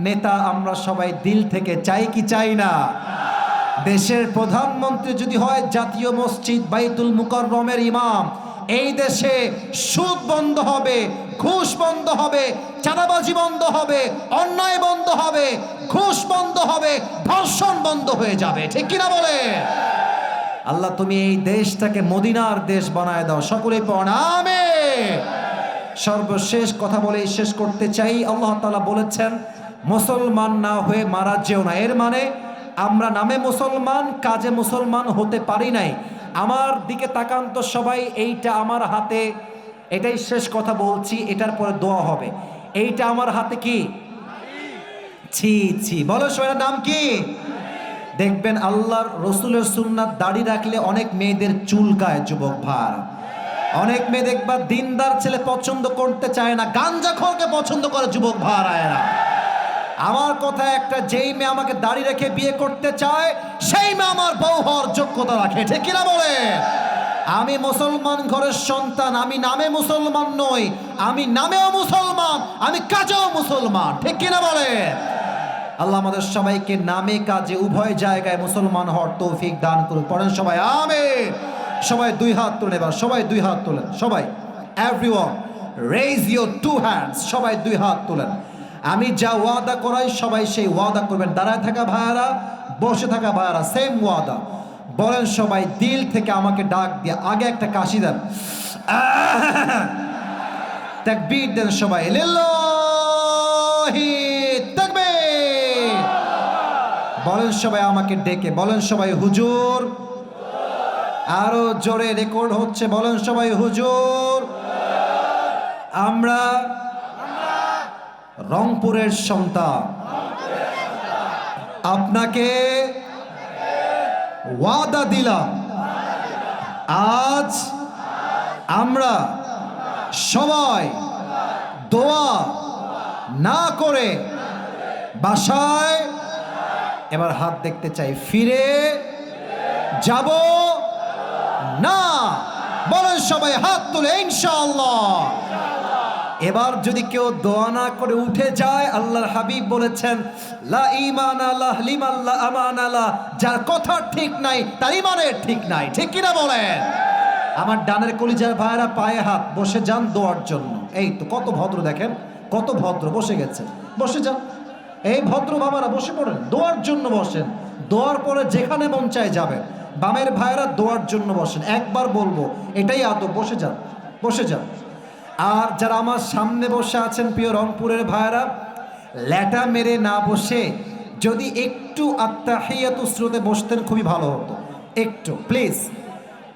নেতা আমরা সবাই দিল থেকে চাই কি চাই না? দেশের প্রধানমন্ত্রী যদি হয় জাতীয় মসজিদ বাইতুল মুকাররমের ইমাম, এই দেশে সুদ বন্ধ হবে, ঘুষ বন্ধ হবে, চাঁদাবাজি বন্ধ হবে, অন্যায় বন্ধ হবে, ঘুষ বন্ধ হবে, ধর্ষণ বন্ধ হয়ে যাবে, ঠিক কিনা বলে? আল্লাহ তুমি এই দেশটাকে মদিনার দেশ বানায় দাও, সকলেই পড়েন আমিন। সর্বশেষ কথা বলে শেষ করতে চাই, আল্লাহ তাআলা বলেছেন মুসলমান না হয়ে মারা যেও না। এর মানে আমরা নামে মুসলমান, কাজে মুসলমান হতে পারি নাই। আমার দিকে তাকান তো সবাই, এইটা আমার হাতে, এটাই শেষ কথা বলছি, এটার পরে দোয়া হবে। এইটা আমার হাতে কি? ছি ছি, বলো সবাই নাম কি? দেখবেন আল্লাহর রসুলের সুন্নাত দাড়ি রাখলে অনেক মেয়েদের চুলকায়, যুবক ভাই। অনেক মেয়ে দেখবা দিনদার ছেলে পছন্দ করতে চায় না, গাঞ্জাখোরকে পছন্দ করে, যুবক ভাইরা। আমার কথা একটা, যেই মেয়ে আমাকে দাড়ি রেখে বিয়ে করতে চায় সেই মেয়ে আমার বউ হওয়ার যোগ্যতা রাখে, ঠিক কিনা বলে? আমি মুসলমান ঘরের সন্তান, আমি নামে মুসলমান নই, আমি নামেও মুসলমান, আমি কাজেও মুসলমান, ঠিক কিনা বলে? আল্লাহ আমাদের সবাইকে নামে কাজে উভয় জায়গায় মুসলমান হওয়ার তৌফিক দান করুন। পড়েন সবাই আমিন। সবাই 2 হাত তুলে, এবার সবাই 2 হাত তোলেন, সবাই এভরিওয়ান রেইজ ইউর 2 হ্যান্ডস, সবাই 2 হাত তোলেন। আমি যা ওয়াদা করাই সবাই সেই ওয়াদা করবেন। দাঁড়ায় থাকা ভাইয়ারা, বসে থাকা ভাইয়ারা, সেম ওয়াদা। বলেন সবাই দিল থেকে আমাকে ডাক দিয়ে, আগে একটা কাশি দেন, তাকবীর দেন সবাই, লিল্লাহি তাকবীর। বলেন সবাই আমাকে ডেকে, বলেন সবাই হুজুর। আরো জোরে রেকর্ড হচ্ছে, বলেন সবাই হুজুর। আমরা রংপুরের সন্তান, আপনাকে ওয়াদা দিলাম, আজ আমরা সবাই দোয়া না করে বাসায়, এবার হাত দেখতে চাই, ফিরে যাব না। বলেন সবাই হাত তুলে ইনশাআল্লাহ। এবার যদি কেউ দোয়া না করে উঠে যায়, আল্লাহর হাবিব বলেছেন লা ঈমানা লাহ লিমান লা আমানা লা, যার কথা ঠিক নাই তার ঈমানের ঠিক নাই। ঠিক কিনা বলেন? আমার ডানের কলিজার ভাইরা পায়ে হাত, বসে যান দোয়ার জন্য। এই তো কত ভদ্র, দেখেন কত ভদ্র বসে গেছে, বসে যান। এই ভদ্র বাবারা বসে পড়েন, দোয়ার জন্য বসেন। দোয়ার পরে যেখানে মন চায় যাবেন। বামের ভাইরা দোয়ার জন্য বসেন, একবার বলবো, এটাই আদব, বসে যান, বসে যান। আর যারা আমার সামনে বসে আছেন প্রিয় রংপুরের ভাইরা, ল্যাটা মেরে না বসে যদি একটু আত্তাহিয়াতু স্রোতে বসতেন খুবই ভালো হতো। একটু প্লিজ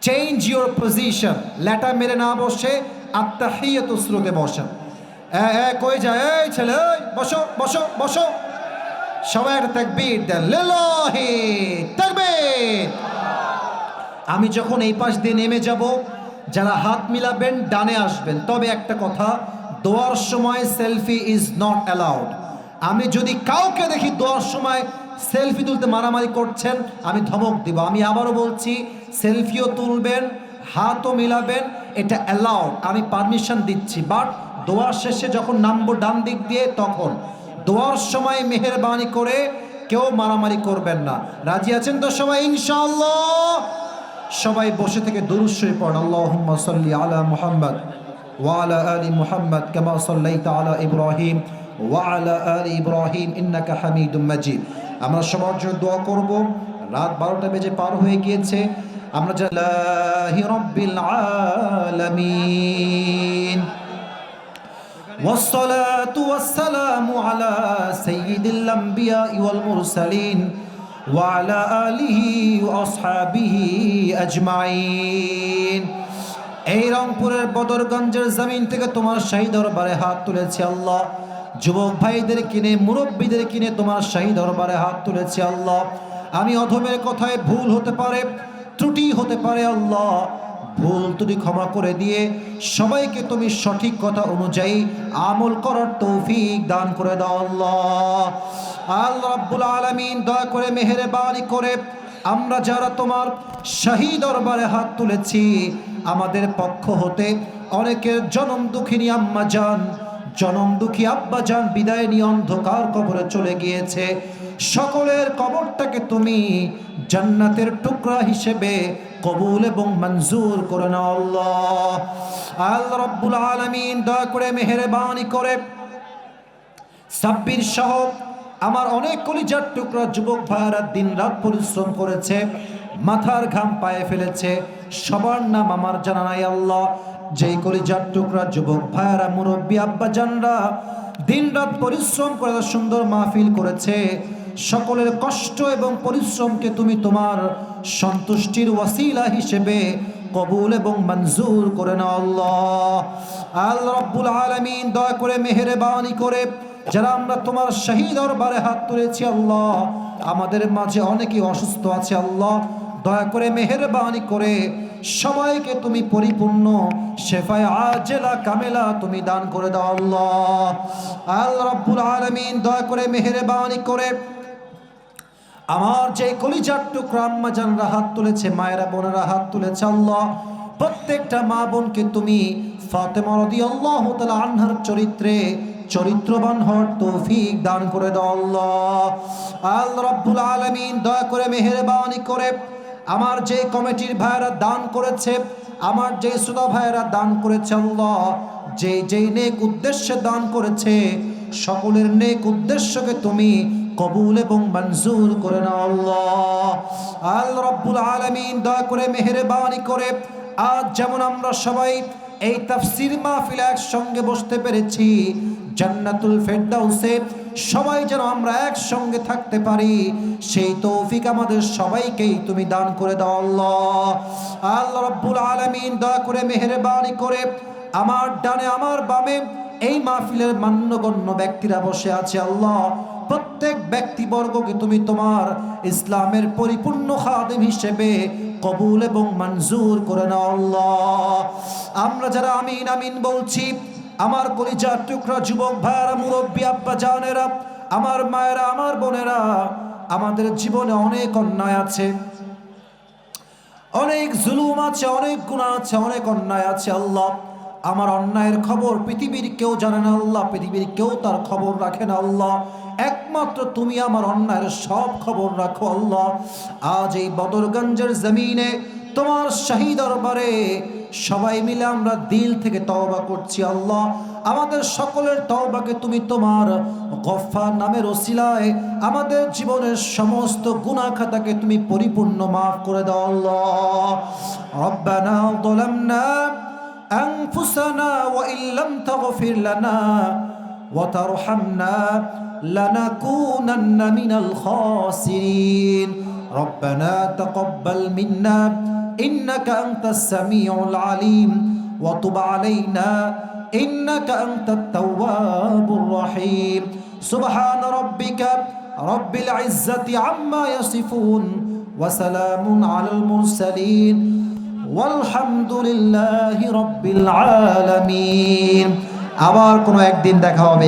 চেঞ্জ ইউর পজিশন, ল্যাটা মেরে না বসে আত্তাহিয়াতু স্রোতে বসেন। কই যায় এই ছেলে, এই বসো বসো বসো। সবাই একটা তাকবীর দেন, লিল্লাহি তাকবীর। আমি যখন এই পাশ দিয়ে নেমে যাব, যারা হাত মিলাবেন ডানে আসবেন। তবে একটা কথা, দোয়ার সময় সেলফি ইজ নট অ্যালাউড। আমি যদি কাউকে দেখি দোয়ার সময় সেলফি তুলতে মারামারি করছেন, আমি ধমক দিব। আমি আবারও বলছি, সেলফিও তুলবেন, হাতও মিলাবেন, এটা অ্যালাউড, আমি পারমিশন দিচ্ছি। বাট দোয়ার শেষে যখন নামবো ডান দিক দিয়ে, তখন দোয়ার সময় মেহেরবানি করে কেউ মারামারি করবেন না। রাজি আছেন তো সবাই ইনশাআল্লাহ? সবাই বসে থেকে দুরূদ শরীফ পড়েন। আল্লাহুম্মা সাল্লি আলা মুহাম্মদ ওয়া আলা আলি মুহাম্মদ কামা সাল্লাইতা আলা ইব্রাহিম ওয়া আলা আলি ইব্রাহিম ইন্নাকা হামিদুম মাজিদ। আমরা সবার জন্য দোয়া করব। রাত 12টা বেজে পার হয়ে গিয়েছে। আমরা লিল্লাহি রাব্বিল আলামিন والصلاة والسلام على سيد الأنبياء والمرسلين وعلى آله وأصحابه أجمعين। এই রংপুরের বদরগঞ্জের জমিন থেকে তোমার শাহী দরবারে হাত তুলেছি আল্লাহ। যুবক ভাইদের কিনে, মুরব্বীদের কিনে তোমার শাহী দরবারে হাত তুলেছি আল্লাহ। আমি অধমের কথায় ভুল হতে পারে, ত্রুটি হতে পারে আল্লাহ। ভুল ত্রুটি ক্ষমা করে দিয়ে সবাইকে তুমি সঠিক কথা অনুযায়ী আমল করার তৌফিক দান করে দাও আল্লাহ। আল্লাহ রাব্বুল আলামিন দয়া করে মেহেরবানি করে আমরা যারা তোমার শাহী দরবারে হাত তুলেছি, আমাদের পক্ষ হতে অনেকের জনম দুঃখিনী আম্মা জান, জনম দুঃখী আব্বা জান বিদায় নিয়ে অন্ধকার কবরে চলে গিয়েছে। সকলের কবরটাকে তুমি জান্নাতের টুকরা হিসেবে কবুল এবং মঞ্জুর করে নাও আল্লাহ। আল্লাহ রাব্বুল আলামিন দয়া করে মেহেরবানি করে সাব্বির সহ আমার অনেক কলিজার টুকরা যুবক ভাইয়েরা দিন রাত পরিশ্রম করেছে, মাথার ঘাম পায়ে ফেলেছে, সবার নাম আমার জানা নাই আল্লাহ। যেই কলিজার টুকরা যুবক ভাইয়েরা, মুরব্বী আব্বা জানরা দিন রাত পরিশ্রম করে সুন্দর মাহফিল করেছে, সকলের কষ্ট এবং পরিশ্রমকে তুমি তোমার সন্তুষ্টির ওয়াসিলা হিসেবে কবুল এবং মঞ্জুর করে নাও আল্লাহ। আল্লাহ রাব্বুল আলামিন দয়া করে মেহেরবানি করে যারা আমরা তোমার শাহী দরবারে হাত তুলেছি আল্লাহ, আমাদের মাঝে অনেকেই অসুস্থ আছে আল্লাহ, দয়া করে মেহেরবানি করে সবাইকে তুমি পরিপূর্ণ শেফায়ে আজেলা কামেলা তুমি দান করে দাও আল্লাহ। আল্লাহ রাব্বুল আলামিন দয়া করে মেহেরবানি করে আমার যে কলিজার টুকরা আম্মা জানরা হাত তুলেছে, মায়েরা বোনেরা হাত তুলেছে আল্লাহ, প্রত্যেকটা মা বোনকে তুমি ফাতেমা রাদিয়াল্লাহু তাআলা আনহার চরিত্রে চরিত্রবান হওয়ার তৌফিক দান করে দাও আল্লাহ। আল্লাহ রাব্বুল আলামিন দয়া করে মেহেরবানি করে আমার যে কমিটির ভাইয়েরা দান করেছে, আমার যে শ্রোতা ভাইয়েরা দান করেছে আল্লাহ, যেই নেক উদ্দেশ্যে দান করেছে, সকলের নেক উদ্দেশ্যকে তুমি কবুল এবং মঞ্জুর করে নাও আল্লাহ। আল্লাহ রাব্বুল আলামিন দয়া করে মেহেরবানি করে আজ যেমন আমরা সবাই এই তাফসীর মাহফিলে একসঙ্গে বসতে পেরেছি, জান্নাতুল ফেরদাউসে সবাই যেন আমরা একসঙ্গে থাকতে পারি, সেই তৌফিক আমাদের সবাইকেই তুমি দান করে দাও আল্লাহ। আল্লাহ রাব্বুল আলামিন দয়া করে মেহেরবানি করে আমার ডানে আমার বামে এই মাহফিলের মান্যগণ্য ব্যক্তিরা বসে আছে আল্লাহ, প্রত্যেক ব্যক্তিবর্গকে তুমি তোমার ইসলামের পরিপূর্ণ খাদেম হিসেবে কবুল এবং মঞ্জুর করে নাও আল্লাহ। আমরা যারা আমিন আমিন বলছি, আমার কলিজার টুকরা যুবক ভাইয়েরা, মুরব্বী আব্বা জানেরা, আমার মায়েরা, আমার বোনেরা, আমাদের জীবনে অনেক অন্যায় আছে, অনেক জুলুম আছে, অনেক গুনাহ আছে, অনেক অন্যায় আছে। আল্লাহ, আমার অন্যায়ের খবর পৃথিবীর কেউ জানে না আল্লাহ, পৃথিবীর কেউ তার খবর রাখে না আল্লাহ, একমাত্র তুমি আমার অন্যায়ের সব খবর রাখো আল্লাহ। আজ এই বদরগঞ্জের জমিনে তোমার শাহী দরবারে সবাই মিলে আমরা দিল থেকে তওবা করছি আল্লাহ। আমাদের সকলের তওবাকে তুমি তোমার গফফার নামের ওসিলায় আমাদের জীবনের সমস্ত গুনাহ খাতাকে তুমি পরিপূর্ণ মাফ করে দাও আল্লাহ। রব্বানা যালামনা আনফুসানা ওয়া ইল্লাম তাগফির লানা ওয়া তারহামনা লানাকুনান্না মিনাল খাসিরিন। রব্বানা তাকাব্বাল মিন্না ইন্নাকা আনতাস সামিউল আলিম ওয়া তুব আলাইনা ইন্নাকা আনতাত তাওয়াবুর রহিম। সুবহানা রাব্বিকা রাব্বিল ইজ্জাতি আম্মা ইয়াসিফুন ওয়া সালামুন আলাল মুরসালিন ওয়ালহামদুলিল্লাহি রাব্বিল আলামিন। আবার কোনো একদিন দেখা হবে।